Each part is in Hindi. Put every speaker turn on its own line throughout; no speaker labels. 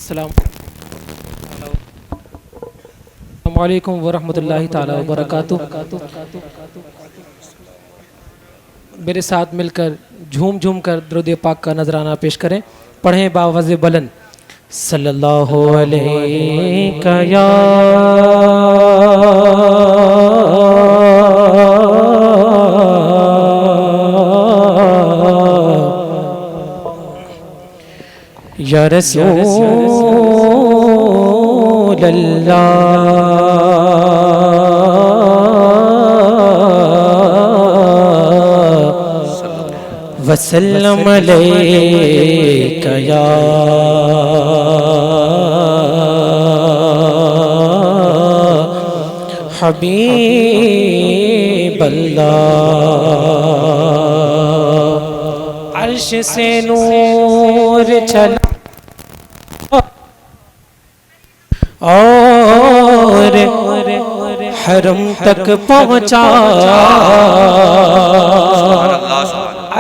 अस्सलाम वालेकुम वरहमतुल्लाहि ताला वबरकातुहू। मेरे साथ मिलकर झूम झूम कर दुरूद पाक का नजराना पेश करें। पढ़ें बावज़ बुलंद सल्लल्लाहु अलैका या रसूल अल्लाह वसल्लम अलैका या हबीब अल्लाह। अर्श से नूर चला और हरम तक पहुँचा।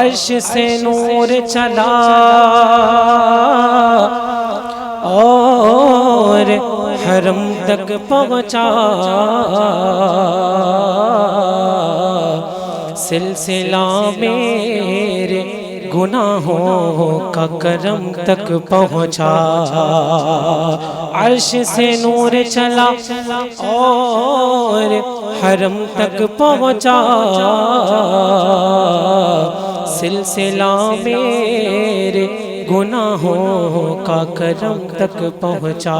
अर्श से नूर चला और हरम तक पहुँचा। सिलसिला मेरे गुनाहों का करम तक पहुँचा। अर्श से नूर चला और हरम तक पहुँचा। सिलसिला मेरे गुनाहों का करम तक पहुँचा।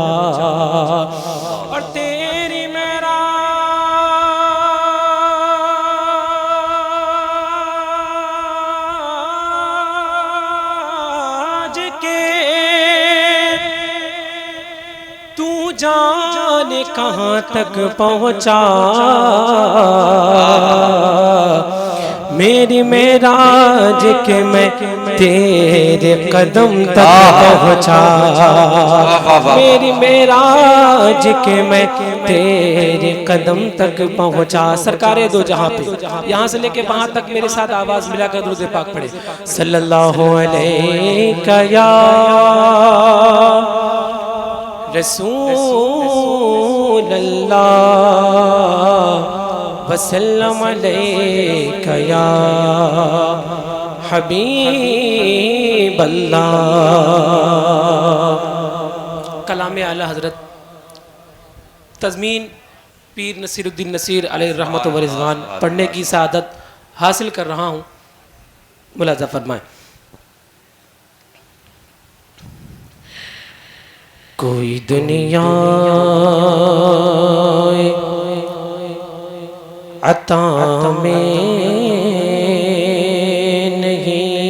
और तेरी मेराज के तू जाने कहाँ तक पहुँचा। मेरी मेराज के मैं तेरे कदम तक पहुँचा। मेरी मेराज के मैं तेरे कदम तक पहुँचा। सरकारे दो जहाँ पे यहाँ से लेके वहाँ तक मेरे साथ आवाज़ मिलाकर दुरूद पाक पढ़े सल्लल्लाहु अलैका या रसूल अल्लाह वसल्लम अलैका या हबीब अल्लाह। कलाम आला हज़रत तज़मीन पीर नसीरुद्दीन नसीर अलैहि रहमत व रिज़वान पढ़ने की सआदत हासिल कर रहा हूँ। मुलाज़ा फरमाएं। कोई दुनिया अता में नहीं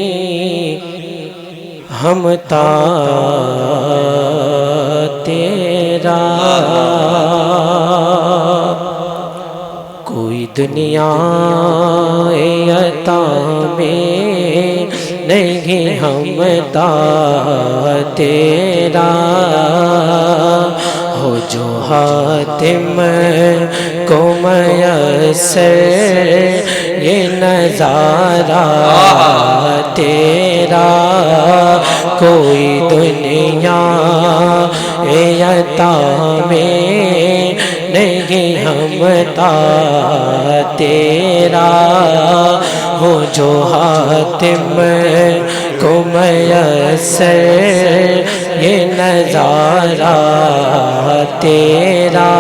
हमता तेरा। कोई दुनिया अता में नहीं हमता तेरा। हो जो हातिम को मयस्सर ये नज़ारा तेरा। कोई दुनिया अता में नहीं हमता तेरा। हो जो हातिम को मयस्सर ये नज़ारा तेरा।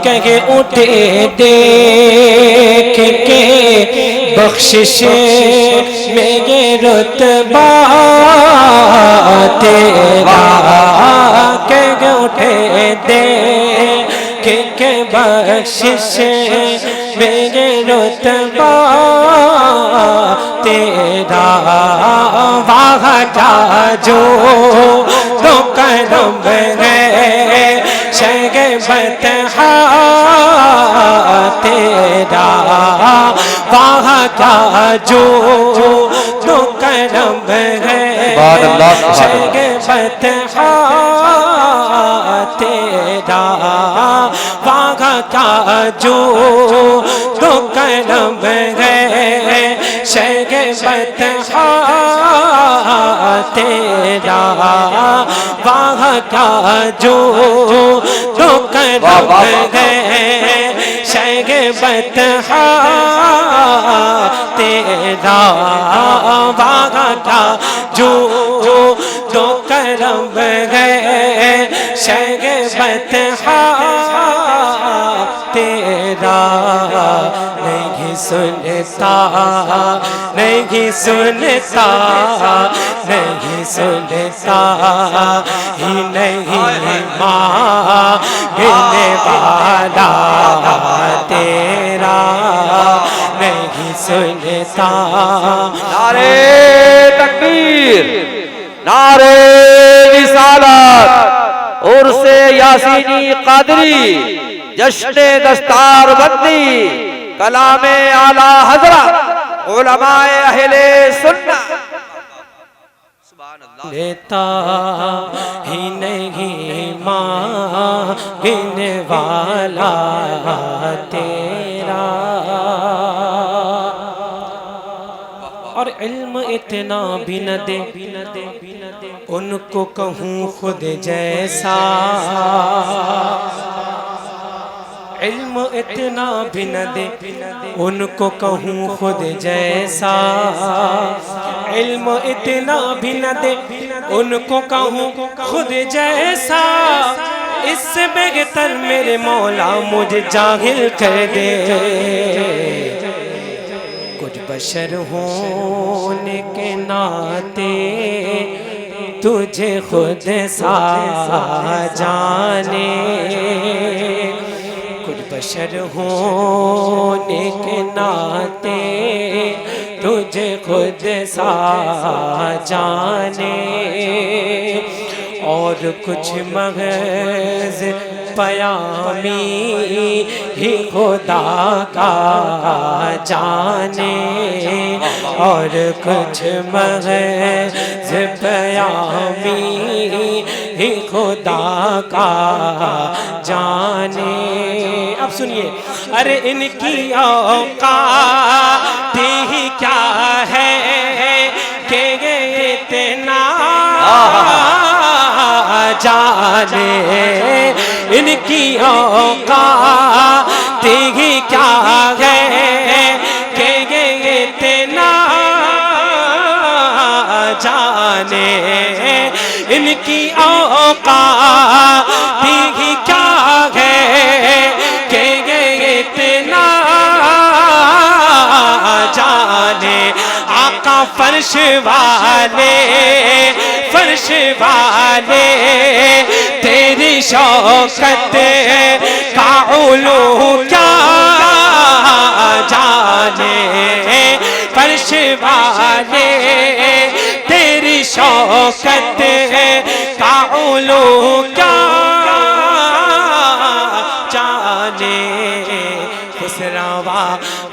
कहे उठे देख के बख्शिश मेरे रुतबा तेरा। कहे उठे देख के बख्शिश मेरे रुतबा तेरा। वाह जा जो तो करम है शगबत तेरा। वाह जा जो तो करम है शगबत तेरा। वाह जा जो तो करम है शगबत तेरा, वहाँ क्या जो तो करम है शैबत तेरा, वहाँ क्या जो तो करम है शैबत तेरा। नहीं सुनता, नहीं सुनता, नहीं सुनता ही नहीं मांगने वाला तेरा, नहीं सुनता।
नारे तकबीर, नारे रिसालत, उर्से यासीनी कादरी, जश्ने दस्तार बंदी, कलामे आला हजरत, उलमाए अहले सुन्नत।
लेता ही नहीं मांगने वाला तेरा। और इल्म इतना भी न दे उनको कहूँ खुद जैसा, इल्म इतना भी न दे उनको कहूँ खुद जैसा, इल्म इतना भी न दे उनको कहूँ खुद जैसा। इससे बेहतर मेरे मौला मुझे जाहिल कर दे, कुछ बशर होने के नाते तुझे खुद सा जाने, कुछ बशर होने के नाते तुझे खुद सा जाने। और कुछ महज पयामी ही खुदा का जाने, और कुछ महज पयामी ही खुदा का जाने। अब सुनिए, अरे इनकी औकात ही क्या है कि इतना जाने, इनकी औकात ही क्या है कि इतना जाने, इनकी औकात ही क्या है कि इतना जाने। आका फर्श वाले, फर्श वाले तेरी शौकत का उलू क्या जाने, फर्श वाले तेरी शौकत का उलू क्या जाने। खुसरवा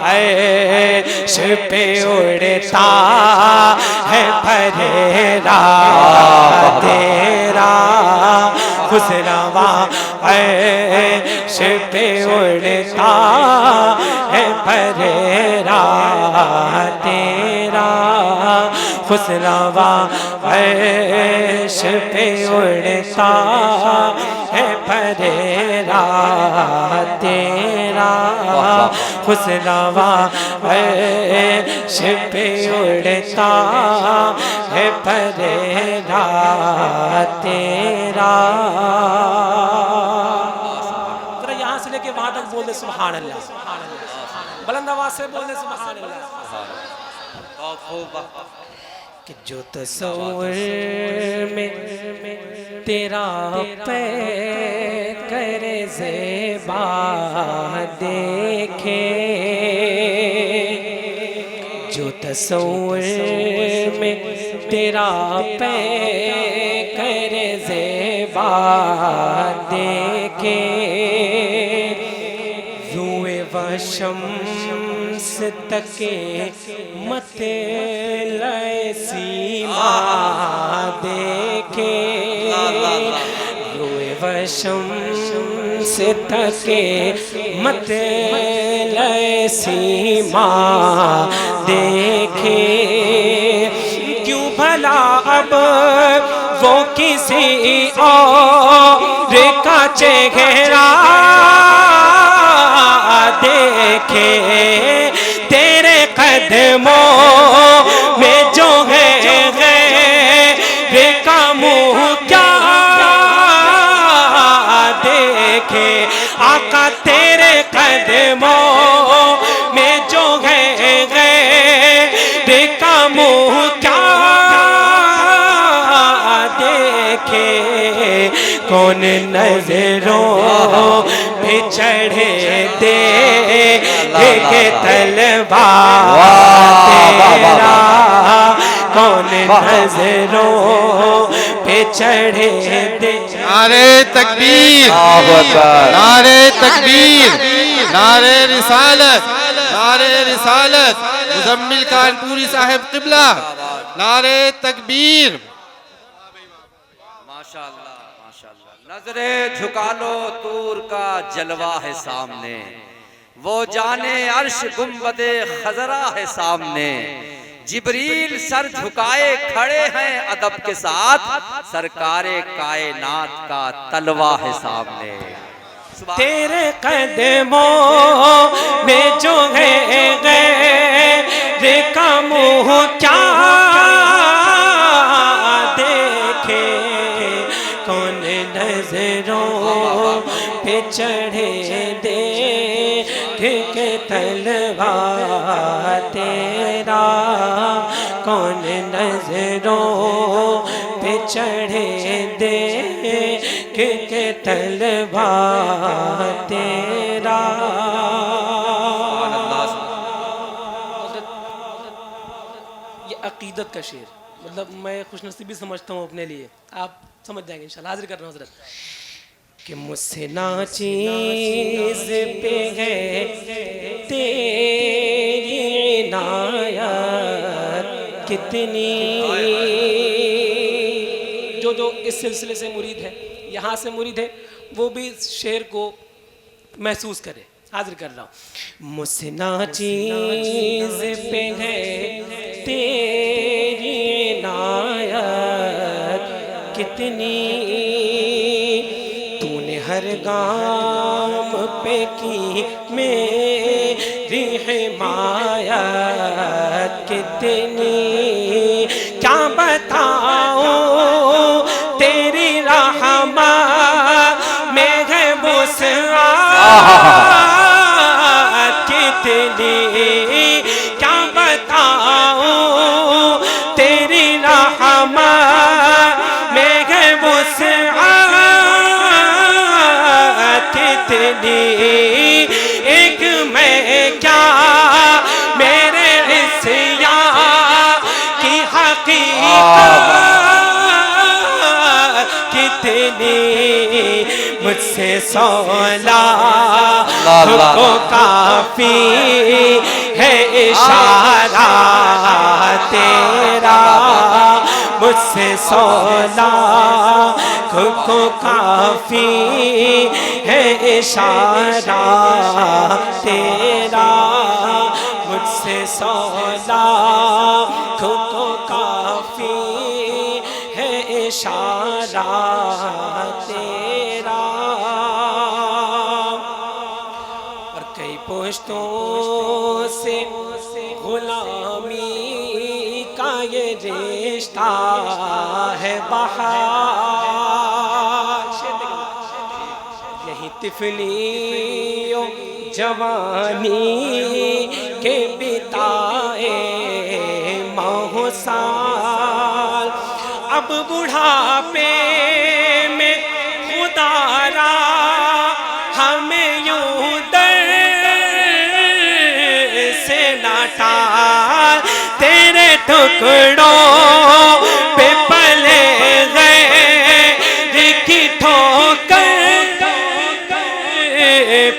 अर्श पे उड़ता है फरेरा तेरा, खुसरवा अर्श पे उड़ता है फरेरा तेरा, खुसरवा अर्श पे उड़ता है फरेरा तेरा, खुसरवा अर्श पे उड़ता है फरेरा तेरा। जरा यहाँ से लेके वहां तक बोल दे सुभान अल्लाह, बुलंद आवाज से बोल दे सुभान अल्लाह। कि जो तस्वीर में तेरा पे करे ज़ेबा देखे, जो तस्वीर में तेरा पे करे ज़ेबा देखे, रुए व शम्स तके मते लय सीमा देखे, रुए व शम्स तके मते लय सीमा देखे। क्यों भला भला अब वो किसी और का चेहरा देखे, तेरे कदमों में जो है गैर का मुँह क्या देखे। आका तेरे कदमों में जो है गैर का मुँह क्या देखे। कौन नजरों पे चढ़े देखे तलवार तेरा, कौन नजरों पे चढ़े दे।
नारे तकबीर, नारे तकबीर, नारे रिसालत, नारे रिसालत, मुजम्मिल कानपुरी साहिब किबला, नारे तकबीर।
माशाअल्लाह माशाअल्लाह। नजरे झुका लो, तूर का जलवा है सामने, वो जाने अर्श गुंबदे खजरा है सामने। जिब्रील सर झुकाए खड़े हैं अदब के साथ, सरकारे कायनात का तलवा है सामने।
तेरे कदमों में जो है गैर का मुँह क्या देखे। कौन नजरों पे चढ़े देखे तलवार तेरा, कौन नजरों पे चढ़े देखे तलवार तेरा। ये अकीदत का शेर, मतलब मैं खुशनसीबी समझता हूँ अपने लिए, आप समझ जाएंगे इंशाल्लाह। हाजिर कर रहा हूँ हज़रत कि मुझसे ना चीज़ पे है तेरी इनायत कितनी। जो इस सिलसिले से मुरीद है, यहाँ से मुरीद है, वो भी इस शेर को महसूस करे। हाजिर कर रहा हूँ। मुझसे ना चीज़ पे है तेरी इनायत कितनी, तूने हर गाम पे की मेरी हिमायत कितनी। क्या बताऊं तेरी रहमत में है वुसअत कितनी। क्या बताऊं तेरी रहमत में है वुसअत कितनी। एक मैं क्या मेरे इस्या की हकीकत कितनी। मुझसे सौला को काफी है इशारा तेरा, मुझसे सौला को काफी है इशारा तेरा। मुझसे सौला को काफी है इशारा तेरा। और कई पुश्तों से गुलामी का ये रिश्ता है बहार। यही तिफलियों जवानी के बिताए माह साल, अब बुढ़ापे में उतारा हमें यूं दर से नाटाल। तेरे टुकड़ों पे पले गए की ठोकर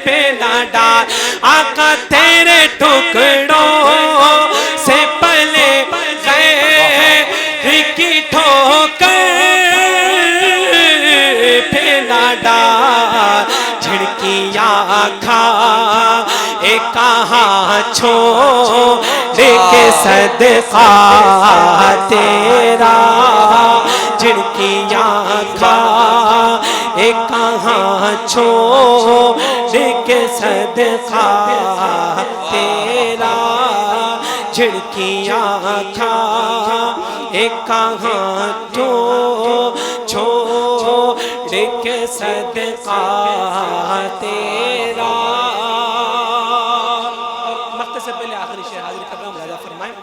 पे ना डाल। आका तेरे टुकड़ों से पले गए की ठोकर पे ना डाल। झिड़कियाँ खा एक कहाँ छोड़ के सदका तेरा, झिड़कियाँ खा कहाँ छोड़ के सदका तेरा, झिड़कियाँ खा कहाँ छोड़ के सदका तेरा। मक्त से पहले आखिरी शेर हाजिर कर रहा हूँ, मुलाजा फरमाएं।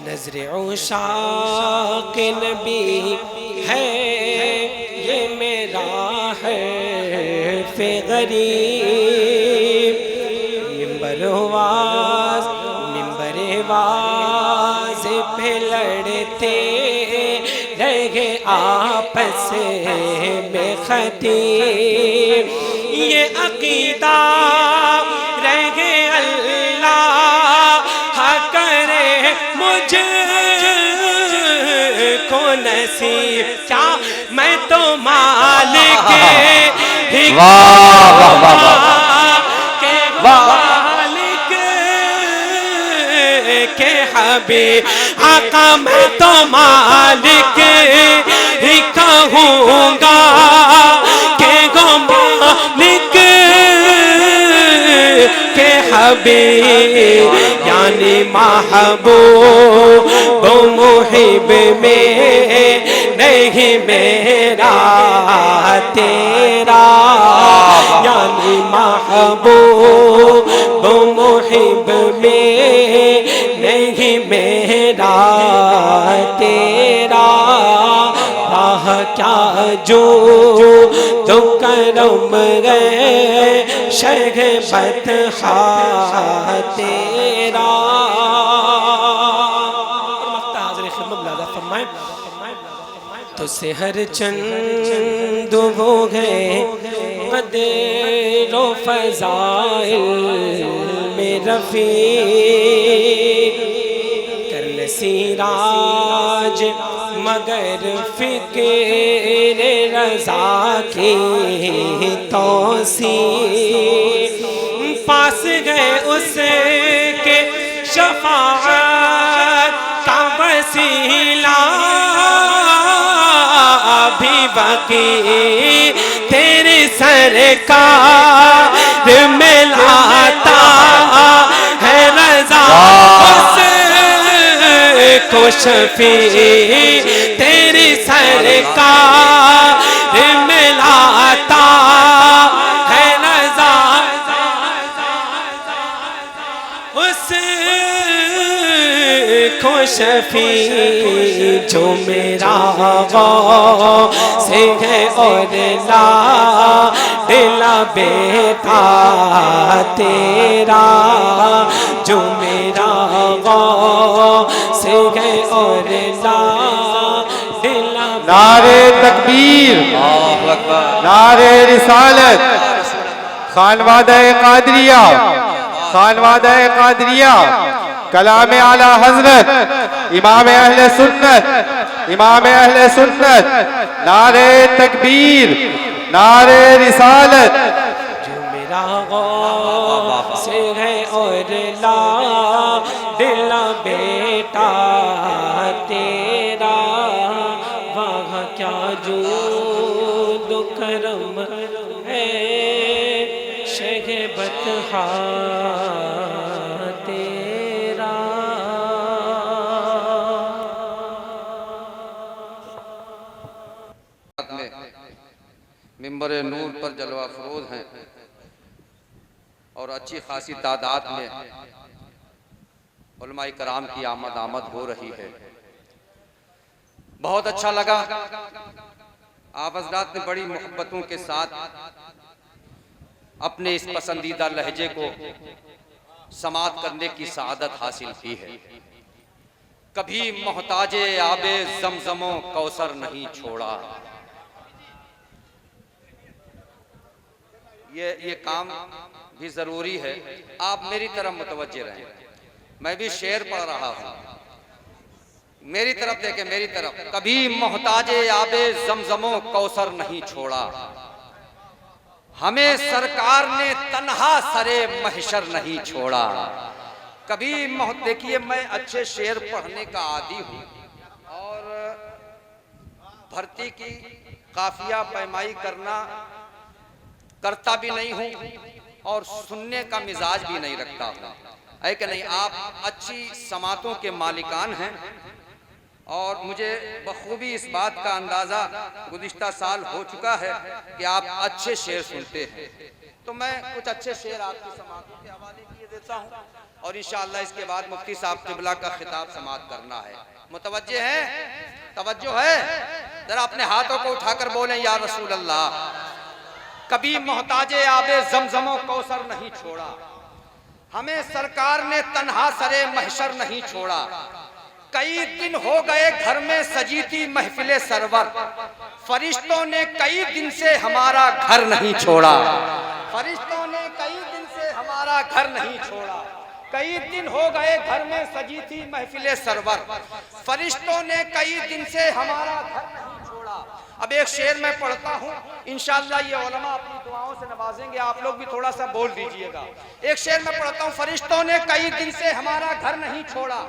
नज़र उशाक़ नबी है ये मेरा है फे गरीब, मिंबर-ए-वाज़ पे लड़ते रहे आपस में खतीब, ये अक़ीदा रहे अल्लाह करे मुझे को नसीब, क्या मैं तो मालिक ही मालिक के हबीब, आका मैं तो मालिक ही कहूँगा के गो मालिक के हबीब, यानी महबूब मुहिब में नहीं मेरा तेरा, यानी महबूब मुहिब में नहीं मेरा तेरा। राह क्या जो तो करम गए शहबत तेरा। तो से हर चंद वो गए कदर फ़ज़ाइल में रफ़ी, कर सिराज मगर फ़िक्र रज़ा की तौसी, पास गए उसके शफ़ाअत का वसीला भी बाकी तेरे सरकार में लाता है रज़ा, उसको शफ़ी तेरी सरकार में लाता है रज़ा, उसको शफ़ी जो मेरा से है और ला दिला बेटा तेरा, जो मेरा से है और ला दिला।
नारे तकबीर, नारे रिसालत, खानवादा-ए कादरिया, खानवादा-ए कादरिया, कलाम आला हजरत इमाम अहले सुन्नत, इमाम अहले सुन्नत, नारे तकबीर, नारे रिसालत।
जो मेरा से है और ला दिला बेटा तेरा, वहाँ क्या जो दो करम है शहबत तेरा।
मिंबर नूर पर जलवा फरोज हैं और अच्छी खासी तादाद में उलमाए कराम की आमद हो रही है। बहुत अच्छा लगा, आप हज़रात ने बड़ी मोहब्बतों के साथ अपने इस पसंदीदा लहजे को समात करने की सआदत हासिल की है। कभी मोहताजे आबे ज़मज़मो कौसर नहीं छोड़ा। ये काम भी जरूरी है, आप मेरी तरफ मुतवज्जे रहें। मैं भी शेर पढ़ रहा हूँ, मेरी तरफ देखें, मेरी तरफ। कभी मोहताजे आबे ज़मज़मो कौसर नहीं छोड़ा, हमें सरकार ने तन्हा सरे महशर नहीं छोड़ा। कभी देखिए, मैं अच्छे शेर पढ़ने का आदी हूँ और भर्ती की काफिया पैमाई करता भी नहीं हूँ और सुनने का मिजाज भी नहीं रखता हूँ, है कि नहीं। आप अच्छी समातों के मालिकान हैं और मुझे बखूबी इस बात का अंदाज़ा गुज़िश्ता साल हो चुका है कि आप अच्छे शेर सुनते हैं। तो मैं कुछ अच्छे शेर आपकी समातों के हवाले किए देता हूँ और इंशाअल्लाह इसके बाद मुफ्ती साहब क़िबला का खिताब समात करना है। मुतवज्जे हैं? तवज्जो है? जरा अपने हाथों को उठाकर बोलें या रसूल अल्लाह। कभी मोहताजे आबे ज़मज़मो कौसर नहीं छोड़ा, हमें सरकार ने तन्हा सरे महशर नहीं छोड़ा। कई दिन हो गए घर में सजी थी महफिले सरवर, फरिश्तों ने कई दिन से हमारा घर नहीं छोड़ा। फरिश्तों ने कई दिन से हमारा घर नहीं छोड़ा। कई दिन हो गए घर में सजी थी महफिले सरवर, फरिश्तों ने कई दिन से हमारा घर नहीं छोड़ा। अब एक शेर मैं पढ़ता हूँ, इंशाअल्लाह ये उलमा अपनी दुआओं से नवाजेंगे, आप लोग भी थोड़ा सा बोल दीजिएगा। एक शेर मैं पढ़ता हूँ। फरिश्तों ने कई दिन से हमारा घर नहीं छोड़ा,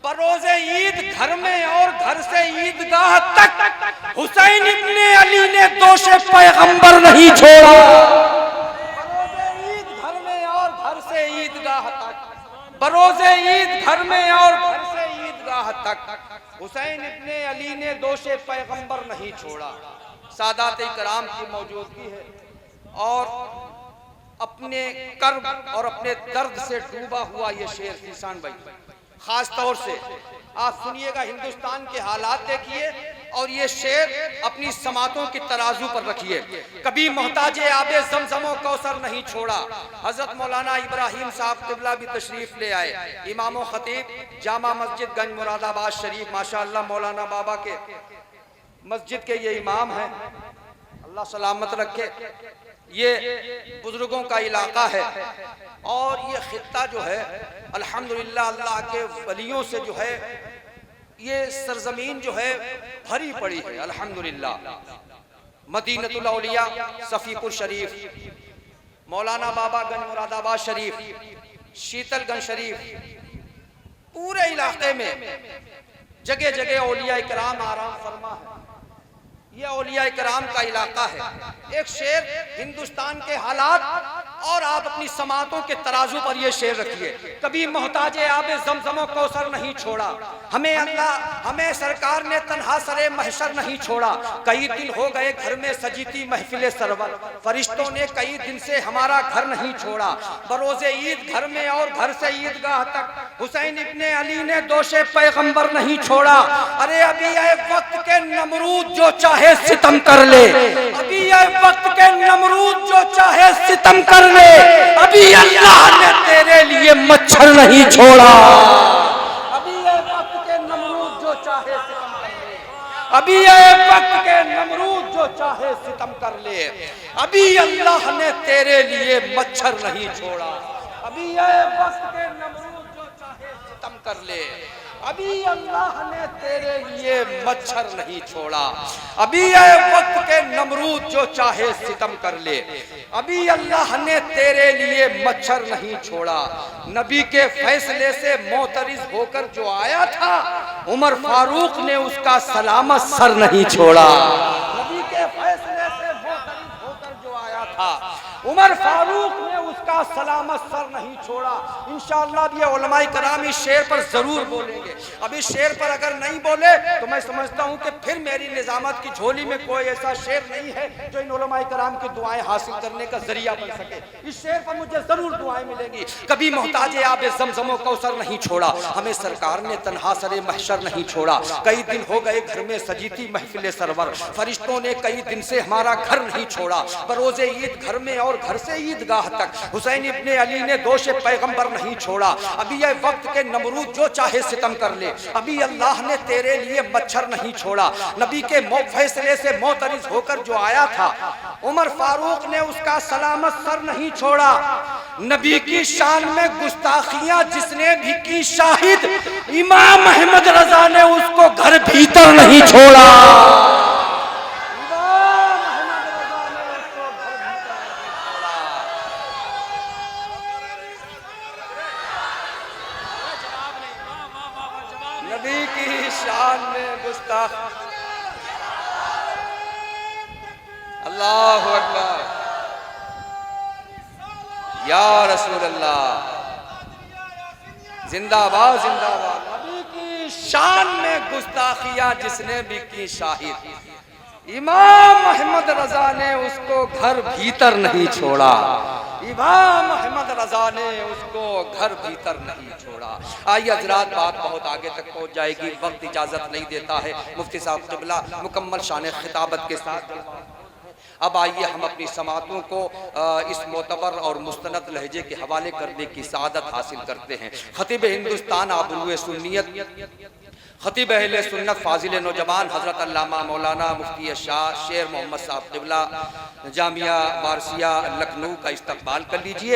बरोज़े ईद घर में और घर से ईदगाह तक हुसैन इब्ने अली ने दोषे पैगंबर नहीं छोड़ा। बरोज़े ईद घर में और घर से ईदगाह तक, बरोज़े ईद घर में और घर से ईदगाह तक हुसैन इब्ने अली ने दोषे पैगंबर नहीं छोड़ा। सादात इकराम की मौजूदगी है और अपने कर्ब और अपने दर्द से डूबा हुआ ये शेर किसान भाई, खास तौर से आप सुनिएगा। हिंदुस्तान के हालात देखिए और ये शेर अपनी समातों की तराजू पर रखिए। कभी मोहताजे आबे ज़मज़मो कौसर नहीं छोड़ा। हजरत मौलाना इब्राहिम साहब क़िबला भी तशरीफ ले आए, इमाम खतीब जामा मस्जिद गंज मुरादाबाद शरीफ, माशाअल्लाह मौलाना बाबा के मस्जिद के ये इमाम हैं, अल्लाह सलामत रखे। ये बुजुर्गों का इलाका है और ये खित्ता जो है अल्हम्दुलिल्लाह अल्लाह के वलियों से जो है ये सरजमीन जो है भरी पड़ी है अल्हम्दुलिल्लाह। मदीनतुल औलिया सफ़ीपुर शरीफ, मौलाना बाबा गंज मुरादाबाद शरीफ, शीतलगंज शरीफ, पूरे इलाके में जगह जगह औलिया इकराम आराम फरमा है। ये औलिया इकराम का इलाका है। एक शेर हिंदुस्तान के हालात और आप अपनी समातों के तराजू पर ये शेर रखिए। कभी मोहताजे आबे ज़मज़मो कौसर नहीं छोड़ा, हमें सरकार ने तन्हा सरे महशर नहीं छोड़ा। कई दिन हो गए घर में सजी थी महफिले सरवर, फरिश्तों ने कई दिन से हमारा घर नहीं छोड़ा। बरोज़े ईद घर में और घर से ईदगाह तक हुसैन इब्ने अली ने दोषे पैगंबर नहीं छोड़ा। अरे अभी ये वक्त के नमरूद जो चाहे सितम कर ले, अभी ये वक्त के नमरूद जो चाहे सितम कर ले, अभी अल्लाह ने तेरे लिए मच्छर नहीं छोड़ा। अभी ये वक्त के नमरूद जो चाहे सितम कर ले, अभी ये वक्त के नमरूद जो चाहे सितम कर ले, अभी अल्लाह ने तेरे लिए मच्छर नहीं छोड़ा। अभी ये वक्त के नमरूद जो चाहे सितम कर ले, अभी अल्लाह ने तेरे लिए मच्छर नहीं छोड़ा। अभी ये वक्त के नमरूद जो चाहे सितम कर ले, अभी अल्लाह ने तेरे लिए मच्छर नहीं छोड़ा। नबी के फैसले से मोतरिज होकर जो आया था, उमर फारूक ने उसका सलामत सर नहीं छोड़ा। नबी के फैसले से मोतरिज होकर जो आया था, उमर फारूक ने उसका सलामत सर नहीं छोड़ा। इंशाअल्लाह ये उलमाए कराम इस शेर पर जरूर बोलेंगे। अब इस शेर पर अगर नहीं बोले तो मैं समझता हूँ कि फिर मेरी निजामत की झोली में कोई ऐसा शेर नहीं है जो इन उलमाए कराम की दुआएं हासिल करने का जरिया बन सके। इस शेर पर मुझे जरूर दुआएं मिलेंगी। कभी मोहताजे आबे ज़मज़मो कौसर नहीं छोड़ा, हमें सरकार ने तन्हा सरे महशर नहीं छोड़ा। कई दिन हो गए घर में सजी थी महफिले सरवर, फरिश्तों ने कई दिन से हमारा घर नहीं छोड़ा। बरोज़े ईद घर में और घर से ईदगाह तक हुसैन इब्ने अली ने दोषे पैगंबर नहीं छोड़ा। अभी ये वक्त के नमरूद जो चाहे सितम कर ले, अभी अल्लाह ने तेरे लिए मच्छर नहीं छोड़ा। नबी के फैसले से मोतरिज होकर जो आया था, उमर फारूक ने उसका सलामत सर नहीं छोड़ा। नबी की शान में गुस्ताखियां जिसने भी की शाहिद, इमाम अहमद रजा ने उसको घर भीतर नहीं छोड़ा। अल्लाहु अकबर, या रसूल अल्लाह, जिंदाबाद जिंदाबाद। नबी की शान में गुस्ताखियां जिसने भी की शाहिद, इमाम मोहम्मद रजा ने उसको घर भीतर नहीं छोड़ा, इमाम मोहम्मद रजा ने उसको घर भीतर नहीं छोड़ा। आइए हजरात, बात बहुत आगे तक पहुंच जाएगी, वक्त इजाजत नहीं देता है। मुफ्ती साहब क़िबला मुकम्मल शान खिताबत के साथ अब आइए हम अपनी समातों को इस मोतबर और मुस्तनद लहजे के हवाले करने की सआदत हासिल करते हैं। खतीब हिंदुस्तान आबरूए सुन्नियत, खतीब अहले सुन्नत, फाजिल नौजवान हज़रत अल्लामा मौलाना मुफ्ती शाह शेर मोहम्मद साहब क़िबला जामिया वारसिया लखनऊ का इस्तकबाल कर लीजिए।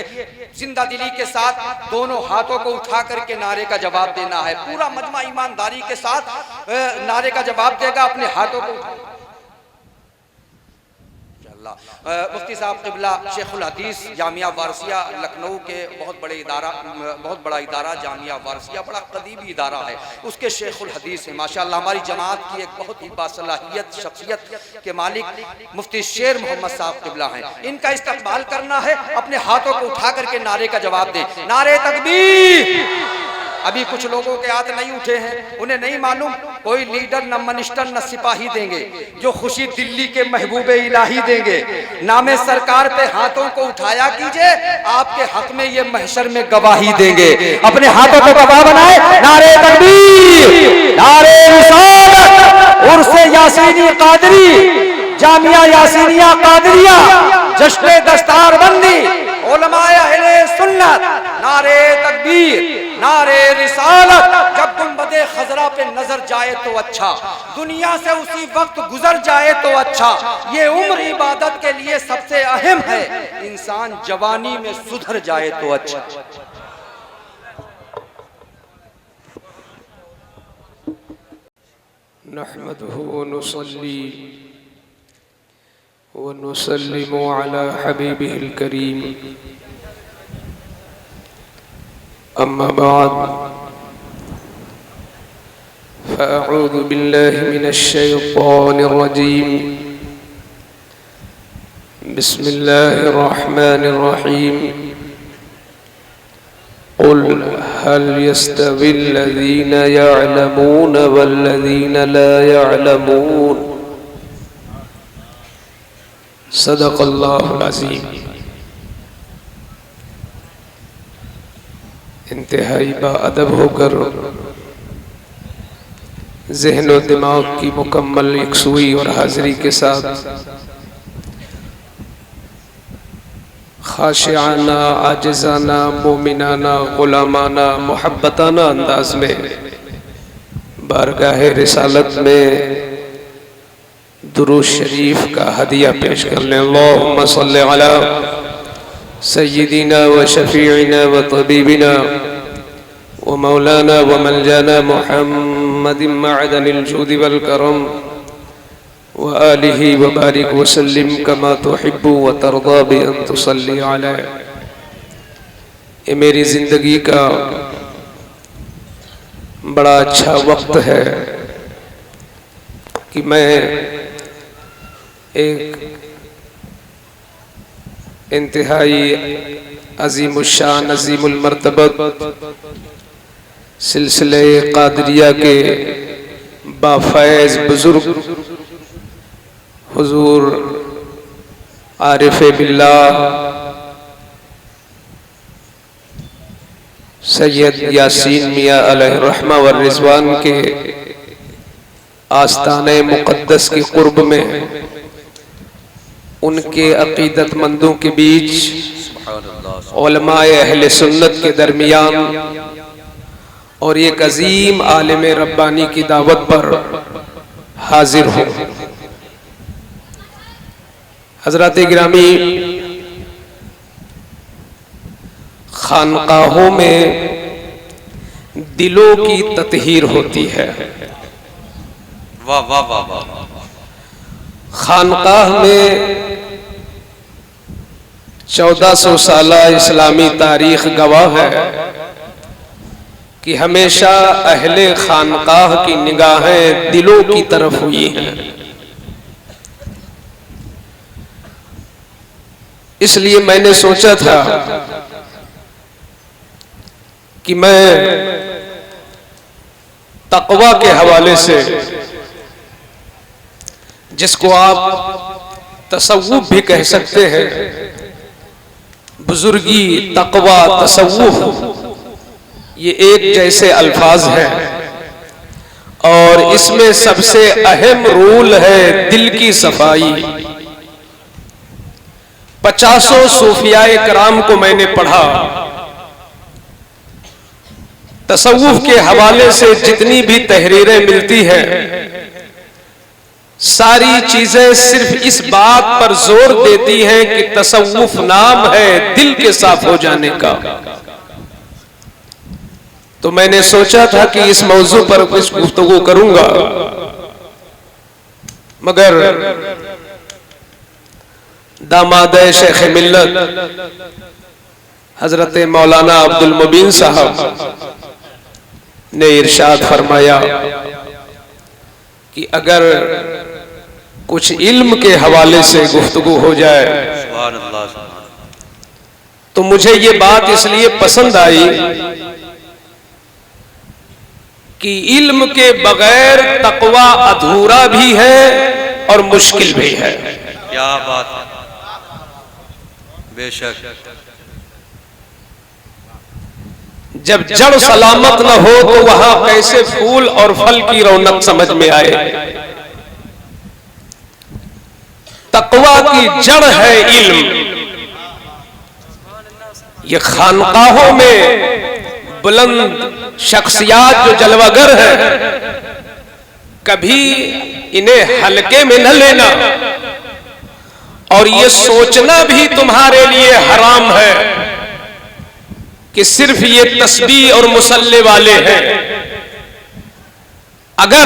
जिंदा दिली के साथ दोनों हाथों को उठा करके नारे का जवाब देना है। पूरा मजमा ईमानदारी के साथ नारे का जवाब देगा, अपने हाथों को उठा। मुफ्ती साहब क़िबला शेखुल हदीस जामिया वारसिया लखनऊ के बहुत बड़ा इदारा जामिया वारसिया बड़ा कदीमी इदारा है, उसके शेखुल हदीस है माशाअल्लाह। हमारी जमात की एक बहुत ही बासलाहियत शख्सियत के मालिक मुफ्ती शेर मोहम्मद साहब क़िबला हैं। इनका इस्तकबाल करना है, अपने हाथों को उठा करके नारे का जवाब दें। नारे तकबीर। अभी कुछ लोगों के हाथ नहीं उठे हैं, उन्हें नहीं मालूम कोई लीडर न मिनिस्टर न सिपाही देंगे, जो खुशी दिल्ली के महबूबे इलाही देंगे। नामे सरकार पे हाथों को उठाया कीजिए, आपके हक में ये महशर में गवाही देंगे। अपने हाथों को गवाह बनाए। नारे तकबीर, नारे रिसालत, उर्से यासीनी कादरी, जामिया यासीनिया कादरिया, जश्न दस्तारबंदी, उलमाए अहले सुन्नत। नारे तकबीर, नारे रिसालत। जब गुंबदे खजरा पे नजर जाए तो अच्छा, दुनिया से उसी वक्त गुजर जाए तो अच्छा। ये उम्र इबादत के लिए सबसे अहम है, इंसान जवानी में सुधर जाए तो अच्छा।
नहमदुहु व नुसल्ली व नुसल्लिमु अला हबीबिहिल करीम, अम्मा बाद, फ़अऊज़ु बिल्लाहि मिनश शैतानिर रजीम, बिस्मिल्लाहिर रहमानिर रहीम। क़ुल हल यस्तविल्लज़ीना यअलमून वल्लज़ीना ला यअलमून। सदक़ल्लाहुल अज़ीम। इंतहाई बाअदब होकर ज़हन व दिमाग की मुकम्मल यकसुई और हाज़िरी के साथ खाशियाना, आजिज़ाना, मोमिनाना, गुलामाना, मोहब्बताना अंदाज में बारगाह रिसालत में दुरूद शरीफ का हदिया पेश करने। अल्लाहुम्मा सल्लि अला सय्यिदिना व शफीइना व तबीबिना व मौलाना व मलजाना मुहम्मदिन मअदनिल जूदि वल करम व आलिहि व बारिक व सल्लिम कमा तुहिब्बु व तर्दा बि अन तुसल्ली अलैहि। ये मेरी ज़िंदगी का बड़ा अच्छा वक्त है कि मैं एक इंतहाई अज़ीमुश्शान अज़ीमुल मर्तबत सिलसिले क़ादरिया के बाफ़ैज़ बुज़ुर्ग हुज़ूर आरिफ़े बिल्लाह सैयद यासीन मियाँ अलैहि रहमा व रिज़वान के आस्ताने मुक़द्दस के क़ुर्ब में उनके अक़ीदतमंदों के बीच उलमाए अहले सुन्नत के दरमियान और एक अजीम आलिम रब्बानी की दावत पर हाजिर हूँ। हज़रात गिरामी, खानकाहों में दिलों की ततहीर होती है।
वाह वाह वाह वाह।
खानकाह में 1400 साला इस्लामी तारीख गवाह है कि हमेशा अहले खानकाह की निगाहें दिलों की तरफ हुई हैं।
इसलिए मैंने सोचा था कि मैं तकवा के हवाले से, जिसको आप तसव्वुफ भी कह सकते हैं, बुजुर्गी, तकवा, तसव्वुफ, ये एक जैसे अल्फाज हैं और इसमें सबसे अहम रूल है दिल की सफाई। 50 सूफियाए कराम को मैंने पढ़ा। तसव्वुफ के हवाले से जितनी भी तहरीरें मिलती हैं, सारी चीजें सिर्फ इस बात पर जोर देती हैं कि तसव्वुफ नाम है दिल के साफ हो जाने का। तो मैंने सोचा था कि इस मौजू पर कुछ गुफ्तगू करूंगा, मगर दामादे शेख मिल्लत हजरत मौलाना अब्दुल मुबीन साहब ने इरशाद फरमाया कि अगर कुछ इल्म के हवाले से गुफ्तगू हो जाए तो मुझे ये बात इसलिए पसंद आई कि इल्म के बगैर तकवा अधूरा भी है और मुश्किल भी है।
क्या बात है, बेशक।
जब जड़ सलामत न हो तो वहां कैसे फूल और फल की रौनक समझ में आए। तकवा की जड़ है इल्म। ये खानकाहों में बुलंद शख्सियात जो जलवागर है, कभी इन्हें हल्के में न लेना और ये सोचना भी तुम्हारे लिए हराम है कि सिर्फ ये तस्बीह और मुसल्ले वाले हैं। अगर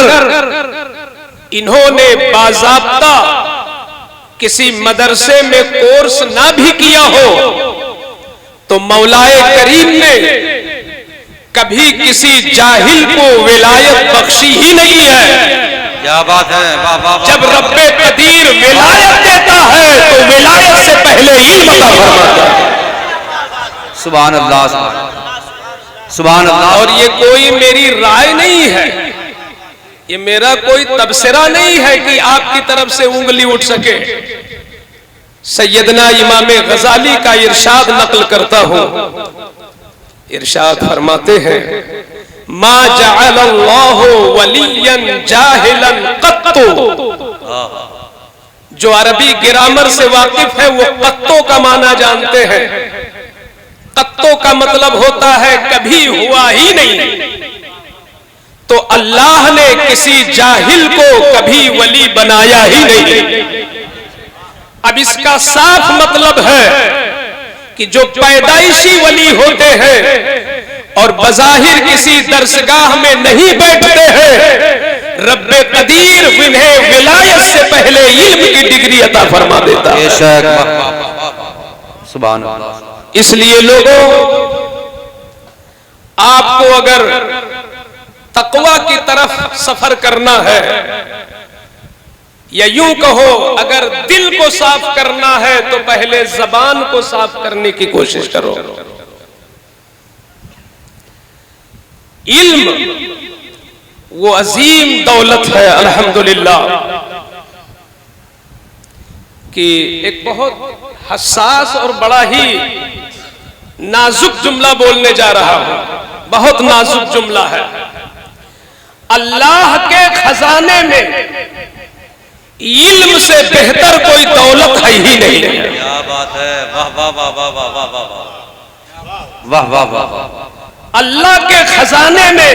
इन्होंने बाज़ाब्ता किसी मदरसे में कोर्स ना भी किया हो तो मौलाए करीम ने कभी किसी जाहिल को विलायत बख्शी ही नहीं है।
क्या बात है, वाह वाह वाह।
जब रब्बे कदीर विलायत देता है तो विलायत से पहले इल्म अता फरमाता है।
सुभान अल्लाह, सुभान अल्लाह।
और ये कोई मेरी राय नहीं है, ये मेरा कोई तबसरा नहीं है कि आपकी तरफ से उंगली उठ सके। सैयदना इमाम गजाली का इरशाद नकल करता हूं। इरशाद फरमाते हैं, मा जअलल्लाहु वलियन जाहिलन कत्तु। जो अरबी ग्रामर से वाकिफ है वो कत्तो का माना जानते हैं। कत्तो का मतलब होता है कभी हुआ ही नहीं। तो अल्लाह ने किसी जाहिल को कभी वली बनाया ही नहीं। अब इसका साफ मतलब है कि जो पैदाइशी वली होते हैं और बज़ाहिर किसी दरसगाह में नहीं बैठते हैं, रब्बे कदीर इन्हें विलायत से पहले इल्म की डिग्री अता फरमा देता है।
सुभान अल्लाह।
इसलिए लोगों, आपको अगर तकवा की तरफ सफर करना है, या यूं कहो अगर दिल को साफ करना है तो पहले जबान को साफ करने की कोशिश करो। इल्म वो अजीम दौलत है अल्हम्दुलिल्लाह, कि एक बहुत हसास और बड़ा ही नाजुक जुमला बोलने जा रहा हूं। बहुत नाजुक जुमला है। अल्लाह के खजाने में इल्म से बेहतर कोई दौलत है ही नहीं।
क्या बात है, वाह वाह वाह वाह वाह वाह वाह वाह वाह वाह वाह।
अल्लाह के खजाने में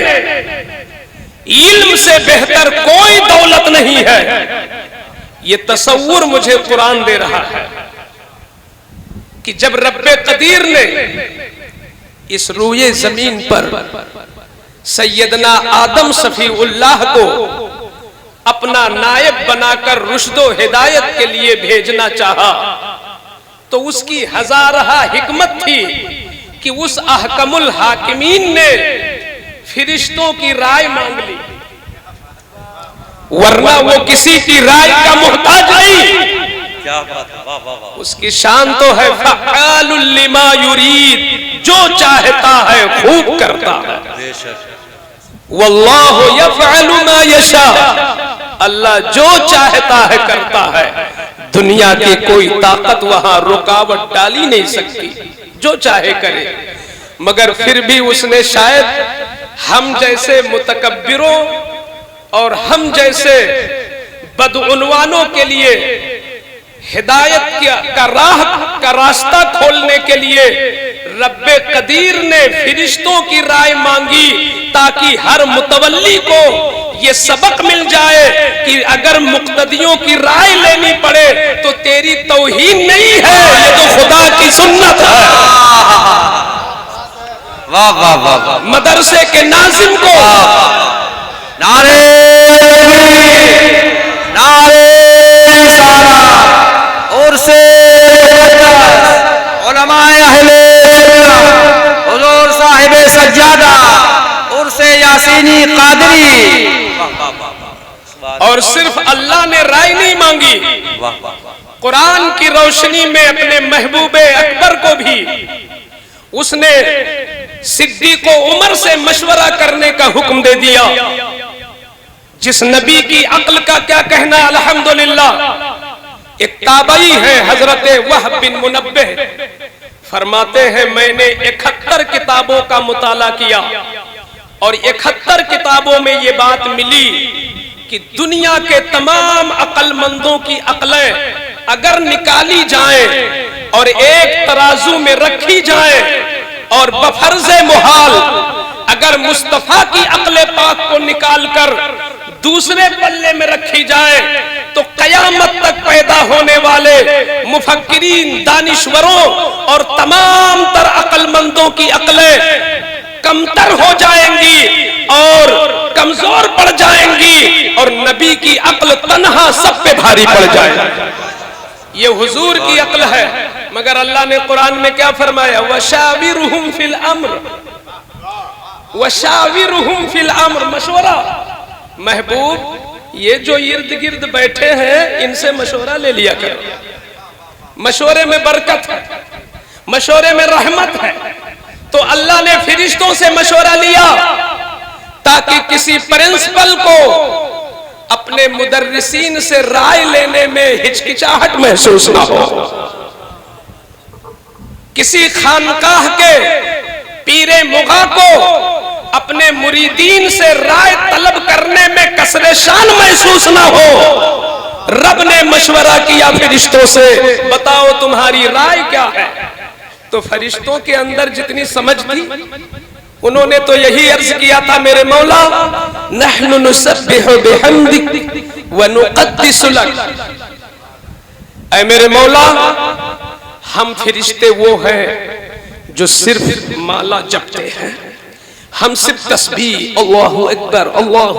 इल्म से बेहतर कोई दौलत नहीं है। ये तसव्वुर मुझे कुरान दे रहा है कि जब रब्बे कदीर ने इस रूए जमीन पर सैयदना आदम सफीउल्लाह को अपना नायब बनाकर रुश्दो हिदायत के लिए भेजना चाहा, तो उसकी हजारहा हिकमत थी कि उस अहकमुल हाकिमीन ने फिरिश्तों की राय मांग ली, वरना वो किसी की राय का मोहताज नहीं।
क्या बात है, वाह वाह वाह।
उसकी शान तो है फ़अालुल लिमा युरीद, जो चाहता है खूब करता है।
बेशक
वल्लाहु यफ़अलु मा यशा, अल्लाह जो चाहता है करता है। दुनिया की कोई ताकत वहां रुकावट डाल ही नहीं सकती, जो चाहे करे। मगर फिर भी उसने शायद हम जैसे मुतकब्बिरों और हम जैसे बदउनवानों के लिए हिदायत का रास्ता खोलने के लिए रब्बे कदीर ने फिरिश्तों की राय मांगी, ताकि हर मुतवल्ली को ये सबक मिल जाए कि अगर मुक्तदियों की राय लेनी पड़े तो तेरी तौहीन नहीं है, ये तो खुदा की सुन्नत है।
वाह वाह वाह वाह।
मदरसे के नाजिम को
नारे नारे सारा और से उलमाए अहले हुजूर साहिब सज्जादा और से यासीनी कादरी।
और सिर्फ अल्लाह ने राय नहीं मांगी,
वाह वाह।
कुरान की रोशनी में अपने महबूबे अकबर को भी उसने सिद्दीक़ उमर से मशवरा करने का हुक्म दे दिया। जिस नबी की अक्ल का क्या कहना, अल्हम्दुलिल्लाह। एक ताबई है हजरत वहब बिन मुनब्बिह, फरमाते हैं मैंने 71 किताबों का मुताला किया और 71 किताबों में ये बात मिली कि दुनिया के तमाम अक्लमंदों की अक्लें अगर निकाली जाएं और एक तराजू में रखी जाएं और बफर्ज़े मुहाल अगर मुस्तफा की अक्ल पाक को निकालकर दूसरे पल्ले में रखी जाए तो कयामत तक पैदा होने वाले मुफक्किरीन, दानिश्वरों और तमाम तर अक्लमंदों की अक्लें कमतर हो जाएंगी और कमजोर पड़ जाएंगी और नबी की अक्ल तन्हा सब पे भारी पड़ जाएगी। ये हुजूर की अक्ल है। मगर अल्लाह ने कुरान में क्या फरमाया, वशाविरुहुम फिल अम्र, वशाविरुहुम फिल अम्र, मशवरा। महबूब ये जो इर्द गिर्द बैठे हैं इनसे मशवरा ले लिया करो, मशवरे में बरकत है, मशवरे में रहमत है। तो अल्लाह ने फिरिश्तों से मशवरा लिया ताकि किसी प्रिंसिपल को अपने मुदर्रिसीन से राय लेने में हिचकिचाहट महसूस ना हो, किसी खानकाह के पीरे मुगा को अपने मुरीदीन से राय तलब करने में कसरे शान महसूस ना हो। रब ने मशवरा किया फरिश्तों से, बताओ तुम्हारी राय क्या है। तो फरिश्तों के अंदर जितनी समझ थी उन्होंने तो यही अर्ज किया था, मेरे मौला नहनु नुसब्बिहु बिहम्दिक व नुक़द्दिसु लक, ऐ मेरे मौला हम फरिश्ते वो हैं जो सिर्फ माला जपते हैं, हम सिर्फ तस्बीह अल्लाहु